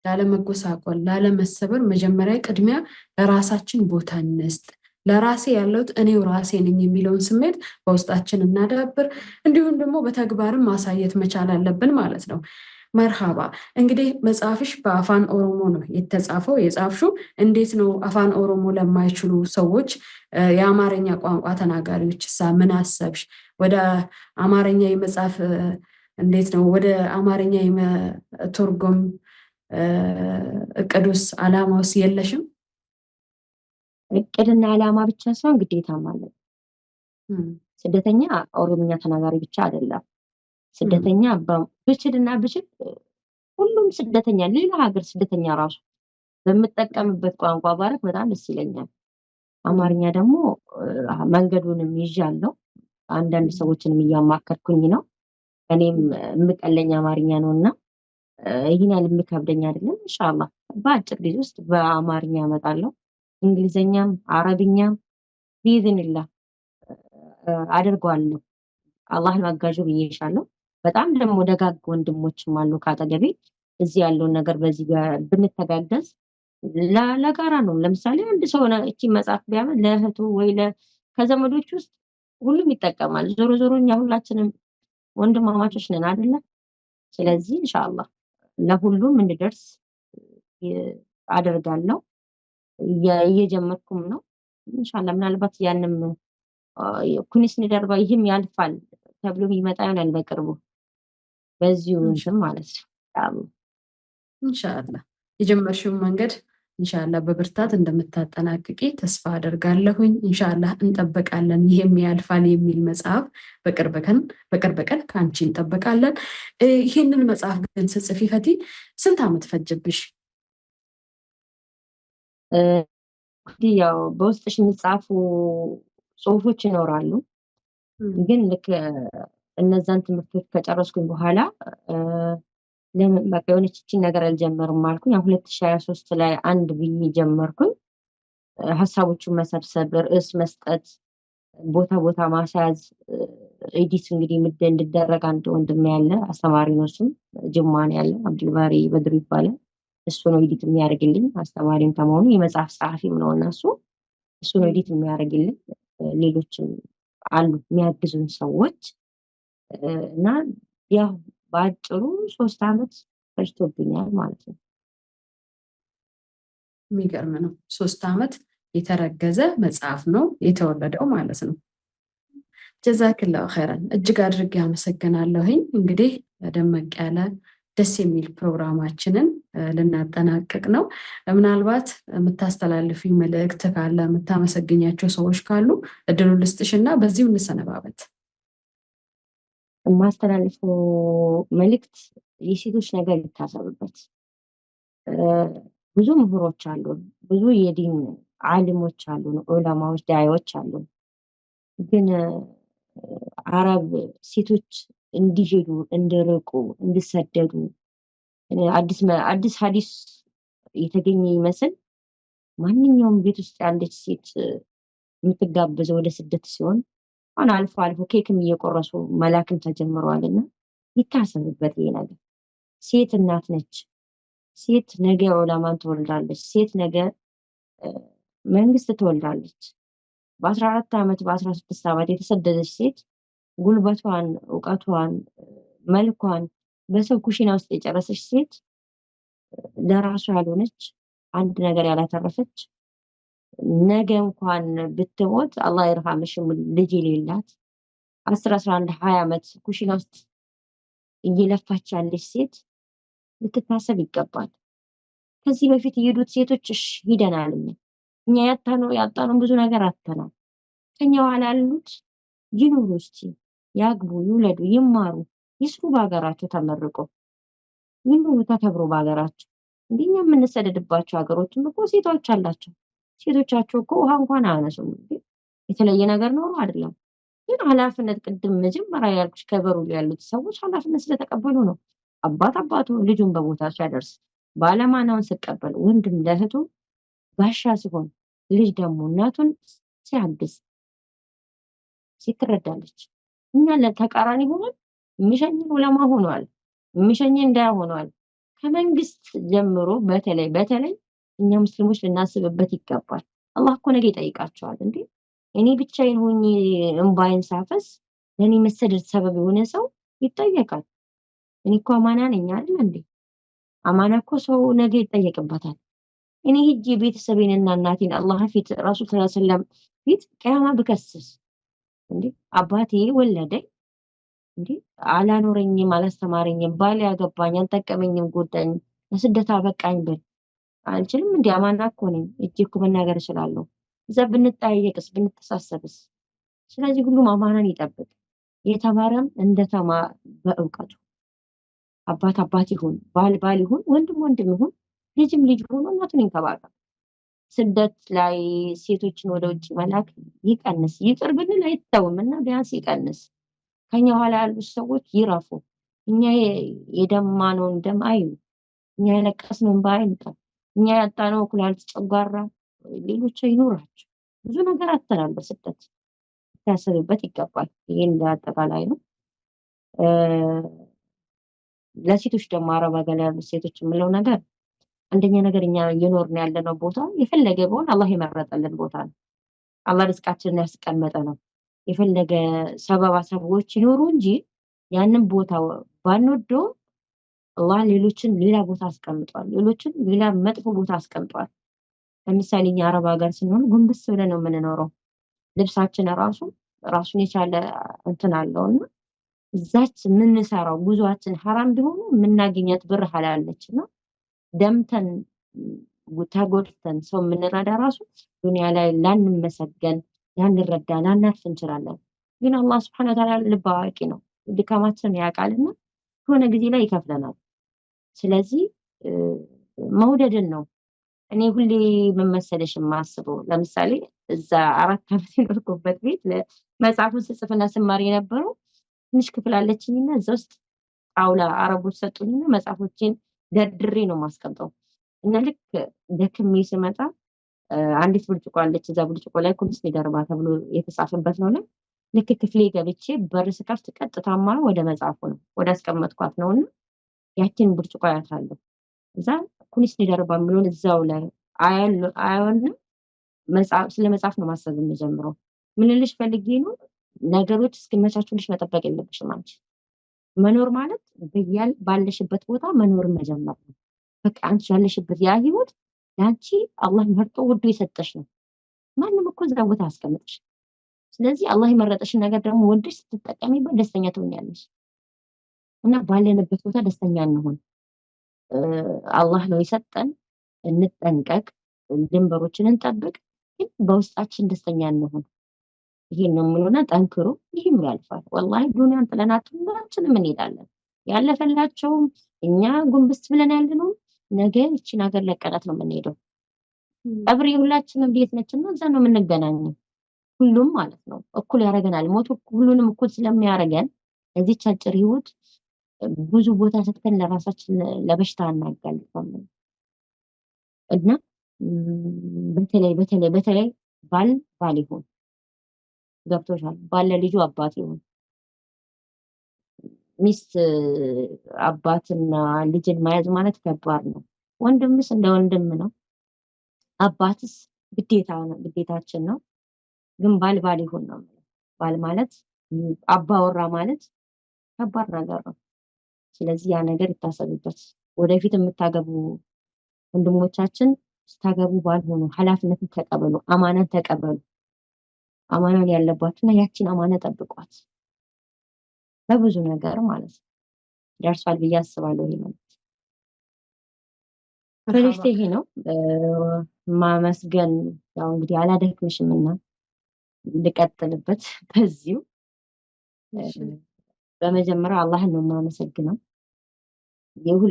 Speaker 1: ላለመጎሳቆል፣ ላለመሰበር መጀመሪያ ቅድሚያ ለራሳችን ቦታ እንስጥ። ለራሴ ያለሁት እኔው ራሴ ነኝ የሚለውን ስሜት በውስጣችን እናዳብር። እንዲሁም ደግሞ በተግባርም ማሳየት መቻል አለብን ማለት ነው። መርሃባ። እንግዲህ መጽሐፍሽ በአፋን ኦሮሞ ነው የተጻፈው። የጻፍሽው እንዴት ነው? አፋን ኦሮሞ ለማይችሉ ሰዎች የአማርኛ ቋንቋ ተናጋሪዎች ምን አሰብሽ? ወደ አማርኛ የመጻፍ እንዴት ነው? ወደ አማርኛ የመተርጎም እቅዱስ አላማውስ የለሽም?
Speaker 2: እቅድና ዓላማ ብቻ ሳይሆን ግዴታ ማለት ስደተኛ ኦሮምኛ ተናጋሪ ብቻ አይደለም። ስደተኛ ብችልና ብችል ሁሉም ስደተኛ ሌላ ሀገር ስደተኛ ራሱ በምጠቀምበት ቋንቋ ባረክ በጣም ደስ ይለኛል። አማርኛ ደግሞ መንገዱንም ይዣለሁ። አንዳንድ ሰዎችንም እያማከርኩኝ ነው። እኔም የምቀለኝ አማርኛ ነውና ይህን ያህል የሚከብደኝ አይደለም። ኢንሻአላህ በአጭር ጊዜ ውስጥ በአማርኛ እመጣለሁ። እንግሊዘኛም አረብኛም ቢኢዝኒላህ አደርገዋለሁ። አላህን አጋዡ ብዬሻለሁ። በጣም ደግሞ ደጋግ ወንድሞችም አሉ ካጠገቤ። እዚህ ያለውን ነገር በዚህ ብንተጋገዝ ለጋራ ነው። ለምሳሌ አንድ ሰው እቺ መጽሐፍ ቢያመጥ ለእህቱ ወይ ከዘመዶች ውስጥ ሁሉም ይጠቀማል። ዞሮ ዞሮ እኛ ሁላችንም ወንድማማቾች ነን አይደለ? ስለዚህ ኢንሻአላህ ለሁሉም እንድደርስ አደርጋለሁ። እየጀመርኩም ነው። ኢንሻአላህ ምናልባት ያንም ኩኒስ ንደርባ ይህም ያልፋል ተብሎ ይመጣ ይሆናል በቅርቡ በዚሁ እንትን ማለት ነው።
Speaker 1: ኢንሻአላህ የጀመርሽውን መንገድ ኢንሻአላህ በብርታት እንደምታጠናቅቂ ተስፋ አደርጋለሁኝ። ኢንሻአላህ እንጠብቃለን። ይሄም ያልፋል የሚል መጽሐፍ በቅርብ ቀን ከአንቺ እንጠብቃለን። ይህንን መጽሐፍ ግን ስትጽፊ ፈቲ ስንት ዓመት ፈጀብሽ?
Speaker 2: እንግዲህ ያው በውስጥሽ የሚጻፉ ጽሁፎች ይኖራሉ። ግን ልክ እነዛን ትምህርቶች ከጨረስኩኝ በኋላ ለምን በቃ የሆነች ይህችን ነገር አልጀመርም አልኩኝ። 2023 ላይ አንድ ብዬ ጀመርኩኝ። ሀሳቦቹን መሰብሰብ፣ ርዕስ መስጠት፣ ቦታ ማስያዝ፣ ኤዲት እንግዲህ እንድደረግ አንድ ወንድም ያለ አስተማሪ ነው። እሱም ጅማ ነው ያለ አብዱልባሪ በድሩ ይባላል። እሱ ነው ኤዲት የሚያደርግልኝ። አስተማሪም ከመሆኑ የመጽሐፍ ጸሐፊም ነው እና እሱ ነው ኤዲት የሚያደርግልኝ። ሌሎችም አሉ የሚያግዙኝ ሰዎች እና ያው በአጭሩ 3 ዓመት ፈጅቶብኛል ማለት ነው።
Speaker 1: የሚገርም ነው። 3 ዓመት የተረገዘ መጽሐፍ ነው የተወለደው ማለት ነው። ጀዛክላሁ ኸይረን እጅግ አድርጌ አመሰግናለሁኝ። እንግዲህ ደመቅ ያለ ደስ የሚል ፕሮግራማችንን ልናጠናቅቅ ነው። ምናልባት የምታስተላልፊው መልእክት ካለ የምታመሰግኛቸው ሰዎች ካሉ እድሉ ልስጥሽና በዚሁ እንሰነባበት።
Speaker 2: የማስተላልፈው መልእክት የሴቶች ነገር ይታሰብበት። ብዙ ምሁሮች አሉ፣ ብዙ የዲን ዓሊሞች አሉ፣ ዑለማዎች፣ ዳዒዎች አሉ። ግን አረብ ሴቶች እንዲሄዱ፣ እንዲርቁ፣ እንዲሰደዱ አዲስ ሀዲስ የተገኘ ይመስል ማንኛውም ቤት ውስጥ ያለች ሴት የምትጋበዘው ወደ ስደት ሲሆን አሁን አልፎ አልፎ ኬክም እየቆረሱ መላክም ተጀምረዋልና ይታሰብበት ይሄ ነገር። ሴት እናት ነች። ሴት ነገ ዑለማን ትወልዳለች። ሴት ነገ መንግስት ትወልዳለች። በ14 ዓመት በ16 ዓመት የተሰደደች ሴት ጉልበቷን፣ እውቀቷን፣ መልኳን በሰው ኩሽና ውስጥ የጨረሰች ሴት ለራሷ ያልሆነች አንድ ነገር ያላተረፈች ነገ እንኳን ብትሞት አላህ ይርሐምሽ ልጅ የሌላት 10 11 20 ዓመት ኩሽና ውስጥ እየለፋች ያለች ሴት ልትታሰብ ይገባል። ከዚህ በፊት የሄዱት ሴቶች ሂደናል። እኛ ያጣነው ብዙ ነገር አጥተናል። ከኛ ኋላ ያሉት ይኑሩ፣ እስቲ ያግቡ፣ ይውለዱ፣ ይማሩ፣ ይስሩ፣ በሀገራቸው ተመርቆ ይኑሩ፣ ተከብሮ በሀገራቸው። እንደኛ የምንሰደድባቸው ሀገሮችም እኮ ሴቶች አላቸው። ሴቶቻቸው እኮ ውሃ እንኳን አያነሱም። የተለየ ነገር ኖሮ አይደለም። ግን ኃላፊነት ቅድም መጀመሪያ ያልኩሽ ከበሩ ያሉት ሰዎች ኃላፊነት ስለተቀበሉ ነው። አባቱ ልጁን በቦታ ሲያደርስ፣ ባለማናውን ሲቀበል፣ ወንድም ለእህቱ ጋሻ ሲሆን፣ ልጅ ደግሞ እናቱን ሲያግዝ ትረዳለች። እኛ ለተቃራኒ ሆነን የሚሸኝን ዑለማ ሆኗል፣ የሚሸኝን እንዳያ ሆኗል። ከመንግስት ጀምሮ በተለይ እኛ ሙስሊሞች ልናስብበት ይገባል። አላህ እኮ ነገ ይጠይቃቸዋል እንዴ! እኔ ብቻዬን ሆኜ እምባዬን ሳፈስ ለእኔ መሰደድ ሰበብ የሆነ ሰው ይጠየቃል። እኔ እኮ አማና ነኝ አይደል እንዴ? አማና እኮ ሰው ነገ ይጠየቅበታል። እኔ ሂጄ ቤተሰቤንና እናቴን አላህ ፊት ረሱል ሰለላሁ ዐለይሂ ወሰለም ፊት ቅያማ ብከስስ እንዴ አባቴ ወለደኝ እንዴ አላኖረኝም፣ አላስተማረኝም፣ ባል ያገባኝ፣ አልጠቀመኝም፣ ጎዳኝ፣ ለስደት አበቃኝ ብል አልችልም እንዴ? አማና እኮ ነኝ። እጄ እኮ መናገር እችላለሁ። እዛ ብንጠያየቅስ ብንተሳሰብስ? ስለዚህ ሁሉም አማናን ይጠብቅ። የተማረም እንደተማ በእውቀቱ አባት ይሁን፣ ባል ይሁን፣ ወንድም ይሁን፣ ልጅም ልጅ ሆኖ እናቱን ይንከባከብ። ስደት ላይ ሴቶችን ወደ ውጭ መላክ ይቀንስ። ይቅር ብንል አይተውም እና ቢያንስ ይቀንስ። ከኛ ኋላ ያሉት ሰዎች ይረፉ። እኛ የደማነውን ደም አይኑ፣ እኛ የለቀስነውን እንባ አይንጠ፣ እኛ ያጣነው ኩላሊት፣ ጨጓራ ሌሎች ይኖራቸው። ብዙ ነገር አጥተናል በስደት ሊታሰብበት ይገባል። ይሄ እንደ አጠቃላይ ነው። ለሴቶች ደግሞ አረብ ሀገር ያሉት ሴቶች የምለው ነገር አንደኛ ነገር እኛ እየኖርን ያለነው ቦታ የፈለገ ቢሆን አላህ የመረጠልን ቦታ ነው። አላህ ርዝቃችንን ያስቀመጠ ነው። የፈለገ ሰበቦች ይኖሩ እንጂ ያንን ቦታ ባንወደው አላህ ሌሎችን ሌላ ቦታ አስቀምጧል። ሌሎችን ሌላ መጥፎ ቦታ አስቀምጧል። ለምሳሌ እኛ አረብ ሀገር ስንሆን ጎንበስ ብለን ነው የምንኖረው። ልብሳችን ራሱን የቻለ እንትን አለውና እዛች የምንሰራው ጉዟችን ሐራም ቢሆኑ የምናገኛት ብር ሐላለች ነው። ደምተን ተጎድተን ሰው የምንረዳ ራሱ ዱንያ ላይ ላንመሰገን፣ ላንረዳ፣ ላናርፍ እንችላለን። ግን አላህ ሱብሓነሁ ወተዓላ ልብ አዋቂ ነው። ድካማችንን ያውቃልና የሆነ ጊዜ ላይ ይከፍለናል። ስለዚህ መውደድን ነው። እኔ ሁሌ ምን መሰለሽ የማስበው ለምሳሌ እዛ 4 ዓመት የኖርኩበት ቤት መጽሐፉን ስጽፍና ስማር የነበረው ትንሽ ክፍል አለችኝና እዛ ውስጥ ጣውላ አረቦች ሰጡኝና መጽሐፎቼን ደርድሬ ነው የማስቀምጠው። እና ልክ ደክሜ ስመጣ አንዲት ብርጭቆ አለች። እዛ ብርጭቆ ላይ ኩንስ ሊደርባ ተብሎ የተጻፈበት ነው። ልክ ክፍሌ ገብቼ በር ስከፍት ቀጥታማ ወደ መጽሐፉ ነው ወደ አስቀመጥኳት ነውና ያችን ብርጭቆ አያታለሁ። እዛ ኩንስ ሊደርባ የሚለውን እዛው ላይ አያውና ስለ መጽሐፍ ነው ማሰብ የምጀምረው። ምን ልልሽ ፈልጌ ነው ነገሮች እስኪመቻቹልሽ መጠበቅ የለብሽም አንቺ። መኖር ማለት ባለሽበት ቦታ መኖርን መጀመር ነው። በቃ አንቺ ያለሽበት ያ ህይወት ለአንቺ አላህ መርጦ ወዶ የሰጠሽ ነው። ማንም እኮ እዛ ቦታ አስቀምጥሽ። ስለዚህ አላህ የመረጠሽን ነገር ደግሞ ወደሽ ስትጠቀሚበት ደስተኛ ትሆኛለሽ። እና ባለንበት ቦታ ደስተኛ እንሆን። አላህ ነው የሰጠን፣ እንጠንቀቅ፣ ድንበሮችን እንጠብቅ፣ ግን በውስጣችን ደስተኛ እንሆን። ይሄን ነው የምንሆነው። ጠንክሩ፣ ይህም ያልፋል። ወላሂ ዱንያን ጥለናት ሁላችንም እንሄዳለን። ያለፈላቸውም እኛ ጉንብስ ብለን ያለነው ነገ ይቺን ሀገር ለቀናት ነው የምንሄደው። ቀብር የሁላችንም ቤት ነችና እዛ ነው የምንገናኘው። ሁሉም ማለት ነው እኩል ያደርገናል። ሞቱ ሁሉንም እኩል ስለሚያደርገን እዚች አጭር ህይወት ብዙ ቦታ ሰጥተን ለራሳችን ለበሽታ እናጋልጣለን። እና በተለይ ባል ይሁን ገብቶሻል። ባለ ልጁ አባት ይሁን፣ ሚስት አባትና ልጅን መያዝ ማለት ከባድ ነው። ወንድምስ እንደ ወንድም ነው። አባትስ ግዴታችን ነው። ግን ባል ይሁን ነው። ባል ማለት አባወራ ማለት ከባድ ነገር ነው። ስለዚህ ያ ነገር ይታሰብበት። ወደፊት የምታገቡ ወንድሞቻችን ስታገቡ ባል ሆኑ፣ ኃላፊነትን ተቀበሉ፣ አማናን ተቀበሉ። አማናን ያለባችሁና ያቺን አማና ጠብቋት። በብዙ ነገር ማለት ነው ደርሷል ብዬ አስባለሁ። ይሄ ማለት መልእክቴ ይሄ ነው። ማመስገን ያው እንግዲህ አላደክምሽምና ልቀጥልበት በዚሁ። በመጀመሪያ አላህን ነው የማመሰግነው።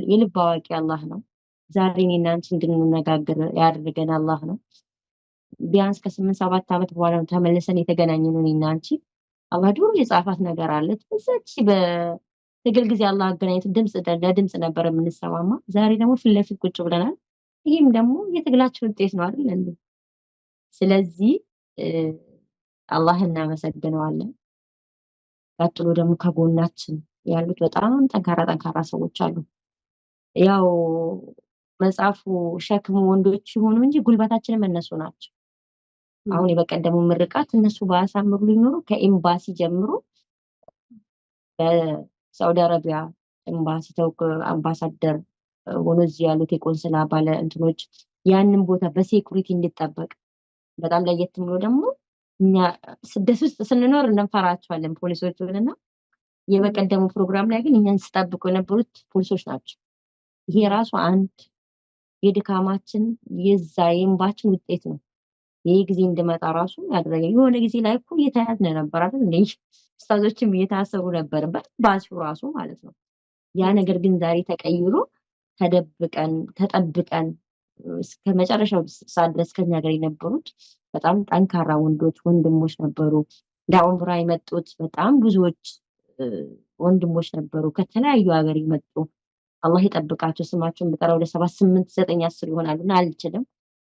Speaker 2: የልብ አዋቂ አላህ ነው። ዛሬ እኔና አንቺ እንድንነጋገር ያደረገን አላህ ነው። ቢያንስ ከ8-7 ዓመት በኋላ ነው ተመልሰን የተገናኘነው እኔና አንቺ። አላህ ድሮ የጻፋት ነገር አለች። በዛች በትግል ጊዜ አላህ አገናኝቶ ለድምጽ ነበር የምንሰማማ። ዛሬ ደግሞ ፊት ለፊት ቁጭ ብለናል። ይህም ደግሞ የትግላችን ውጤት ነው አይደል እንዴ? ስለዚህ አላህን እናመሰግነዋለን። ቀጥሎ ደግሞ ከጎናችን ያሉት በጣም ጠንካራ ሰዎች አሉ። ያው መጽሐፉ ሸክሙ ወንዶች ይሆኑ እንጂ ጉልበታችንም እነሱ ናቸው። አሁን የበቀደሙ ምርቃት እነሱ ባያሳምሩ ሊኖሩ ከኤምባሲ ጀምሮ በሳውዲ አረቢያ ኤምባሲ አምባሳደር ሆኖ እዚህ ያሉት የቆንስላ ባለ እንትኖች ያንን ቦታ በሴኩሪቲ እንዲጠበቅ በጣም ለየት ብሎ ደግሞ እኛ ስደት ውስጥ ስንኖር እንፈራቸዋለን ፖሊሶቹንና የበቀደሙ ፕሮግራም ላይ ግን እኛን ሲጠብቁ የነበሩት ፖሊሶች ናቸው። ይሄ ራሱ አንድ የድካማችን የዛ የእንባችን ውጤት ነው። ይሄ ጊዜ እንድመጣ ራሱ ያደረገ የሆነ ጊዜ ላይ እኮ እየተያዝን ነበር አይደል እንዴ? ኡስታዞችም እየታሰሩ ነበር ባሲው ራሱ ማለት ነው። ያ ነገር ግን ዛሬ ተቀይሮ ተደብቀን ተጠብቀን እስከ መጨረሻው ሰዓት ድረስ ከኛ ጋር የነበሩት በጣም ጠንካራ ወንድሞች ነበሩ። ለዑምራ የመጡት በጣም ብዙዎች ወንድሞች ነበሩ ከተለያዩ ሀገር የመጡ አላህ ይጠብቃቸው። ስማቸውን ብጠራ ወደ 7 8 9 10 ይሆናሉና አልችልም።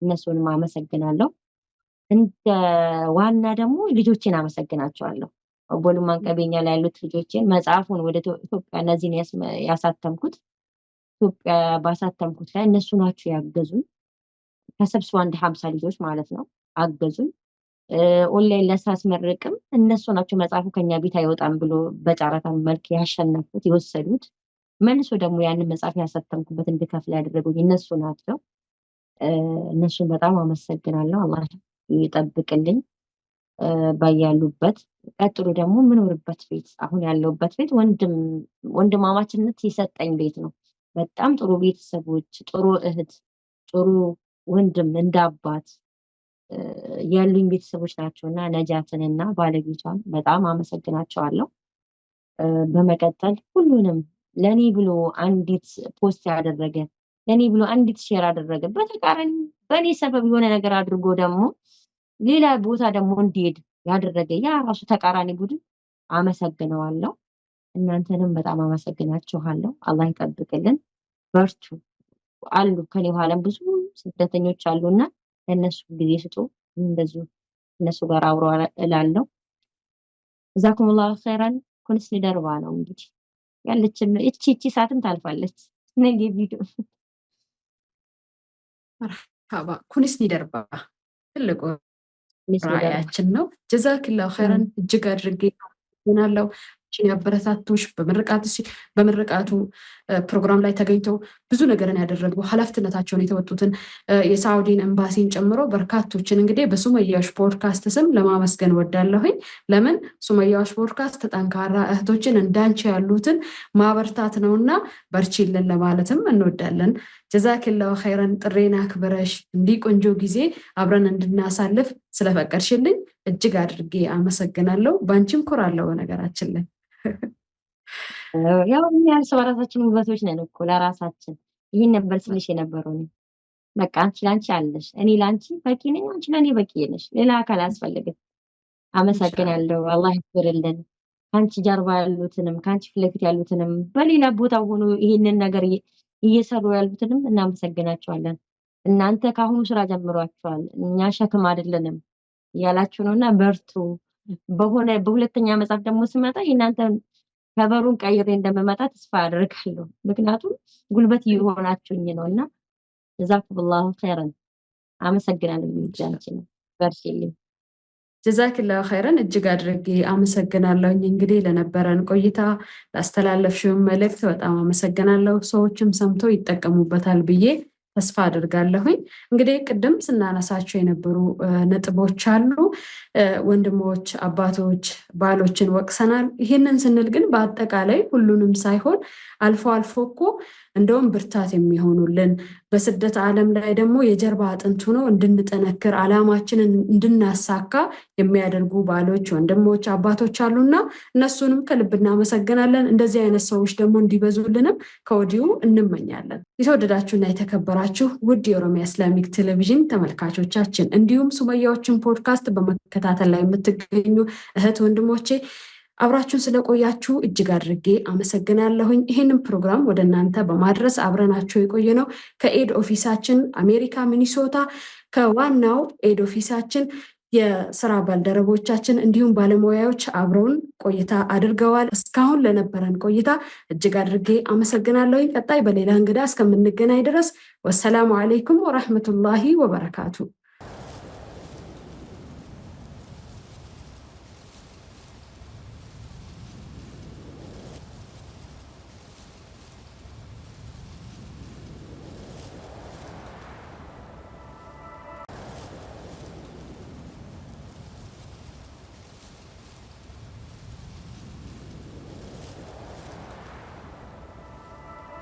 Speaker 2: እነሱንም አመሰግናለሁ። እንደ ዋና ደግሞ ልጆቼን አመሰግናቸዋለሁ። ቦሉማን ቀበኛ ላይ ያሉት ልጆቼን መጽሐፉን ወደ ኢትዮጵያ እነዚህን ያሳተምኩት ኢትዮጵያ ባሳተምኩት ላይ እነሱ ናቸው ያገዙኝ። ተሰብስበው 50 ልጆች ማለት ነው አገዙኝ። ኦንላይን ለሳስመርቅም እነሱ ናቸው መጽሐፉ ከኛ ቤት አይወጣም ብሎ በጨረታ መልክ ያሸነፉት የወሰዱት። መልሶ ደግሞ ያንን መጽሐፍ ያሳተምኩበት እንድከፍል ያደረጉኝ እነሱ ናቸው። እነሱን በጣም አመሰግናለሁ። አላህ ይጠብቅልኝ ባያሉበት። ቀጥሎ ደግሞ የምኖርበት ቤት አሁን ያለሁበት ቤት ወንድማማችነት የሰጠኝ ቤት ነው። በጣም ጥሩ ቤተሰቦች፣ ጥሩ እህት፣ ጥሩ ወንድም እንደ አባት ያሉኝ ቤተሰቦች ናቸውና ነጃትንና ባለቤቷን በጣም አመሰግናቸዋለሁ። በመቀጠል ሁሉንም ለኔ ብሎ አንዲት ፖስት ያደረገ ለኔ ብሎ አንዲት ሼር አደረገ በተቃራኒ በኔ ሰበብ የሆነ ነገር አድርጎ ደግሞ ሌላ ቦታ ደግሞ እንዲሄድ ያደረገ ያ ራሱ ተቃራኒ ቡድን አመሰግነዋለሁ። እናንተንም በጣም አመሰግናችኋለሁ። አላህ ይጠብቅልን። በርቱ። አሉ ከኔ በኋላም ብዙ ስደተኞች አሉና ለነሱ ጊዜ ስጡ። እንደዚሁ እነሱ ጋር አብሮ እላለሁ። ጀዛኩሙላሁ ኸይራን። ኩንስ ሊደርባ ነው እንግዲህ ያለችን እቺ ሰዓትም ታልፋለች። ነገ ቪዲዮ
Speaker 1: መርሐባ ኩንስ ሊደርባ ትልቁ ራዕያችን ነው። ጀዛክላሁ ኸይራን እጅግ አድርጌ አመሰግናለሁ። ያበረታቱሽ በምርቃቱ ፕሮግራም ላይ ተገኝተው ብዙ ነገርን ያደረጉ ኃላፊነታቸውን የተወጡትን የሳውዲን ኤምባሲን ጨምሮ በርካቶችን እንግዲህ በሱመያዎች ፖድካስት ስም ለማመስገን ወዳለሁኝ። ለምን ሱመያዎች ፖድካስት ጠንካራ እህቶችን እንዳንቺ ያሉትን ማበርታት ነውና በርቺልን ለማለትም እንወዳለን። ጀዛክላሁ ኸይራን። ጥሬን አክብረሽ እንዲህ ቆንጆ ጊዜ አብረን እንድናሳልፍ ስለፈቀድሽልኝ እጅግ አድርጌ አመሰግናለሁ። ባንቺም ኮራለሁ። በነገራችን ላይ
Speaker 2: ያው እኛ እርስ በራሳችን ውበቶች ነን እኮ ለራሳችን። ይህን ነበር ስልሽ የነበረው ነው። በቃ አንቺ ላንቺ አለሽ፣ እኔ ላንቺ በቂ ነኝ፣ አንቺ ለኔ በቂ ነሽ። ሌላ አካል አያስፈልግም። አመሰግናለሁ። አላህ ይክብርልን። ካንቺ ጀርባ ያሉትንም ካንቺ ፊት ለፊት ያሉትንም በሌላ ቦታ ሆኖ ይሄንን ነገር እየሰሩ ያሉትንም እናመሰግናቸዋለን። እናንተ ካሁኑ ስራ ጀምሯቸዋል፣ እኛ ሸክም አይደለንም እያላችሁ ነውና በርቱ። በሁለተኛ መጽሐፍ ደግሞ ስመጣ የእናንተን ከበሩን ቀይሬ እንደምመጣ ተስፋ አደርጋለሁ። ምክንያቱም ጉልበት እየሆናችሁኝ ነውና ጀዛኩሙላሁ ኸይራን። አመሰግናለሁ። ልጅአችን በርቺልኝ።
Speaker 1: ጀዛክላሁ ኸይራን። እጅግ አድርጌ አመሰግናለሁኝ። እንግዲህ ለነበረን ቆይታ ላስተላለፍሽውን መልእክት በጣም አመሰግናለሁ። ሰዎችም ሰምተው ይጠቀሙበታል ብዬ ተስፋ አድርጋለሁኝ። እንግዲህ ቅድም ስናነሳቸው የነበሩ ነጥቦች አሉ። ወንድሞች፣ አባቶች፣ ባሎችን ወቅሰናል። ይህንን ስንል ግን በአጠቃላይ ሁሉንም ሳይሆን አልፎ አልፎ እኮ እንደውም ብርታት የሚሆኑልን በስደት ዓለም ላይ ደግሞ የጀርባ አጥንት ሆኖ እንድንጠነክር ዓላማችንን እንድናሳካ የሚያደርጉ ባሎች፣ ወንድሞች፣ አባቶች አሉና እነሱንም ከልብ እናመሰግናለን። እንደዚህ አይነት ሰዎች ደግሞ እንዲበዙልንም ከወዲሁ እንመኛለን። የተወደዳችሁና የተከበራችሁ ውድ የኦሮሚያ ኢስላሚክ ቴሌቪዥን ተመልካቾቻችን እንዲሁም ሱመያዎችን ፖድካስት በመከታተል ላይ የምትገኙ እህት ወንድሞቼ አብራችሁን ስለቆያችሁ እጅግ አድርጌ አመሰግናለሁኝ። ይህንን ፕሮግራም ወደ እናንተ በማድረስ አብረናችሁ የቆየ ነው ከኤድ ኦፊሳችን አሜሪካ ሚኒሶታ ከዋናው ኤድ ኦፊሳችን የስራ ባልደረቦቻችን እንዲሁም ባለሙያዎች አብረውን ቆይታ አድርገዋል። እስካሁን ለነበረን ቆይታ እጅግ አድርጌ አመሰግናለሁ። ቀጣይ በሌላ እንግዳ እስከምንገናኝ ድረስ ወሰላሙ አለይኩም ወራህመቱላሂ ወበረካቱ።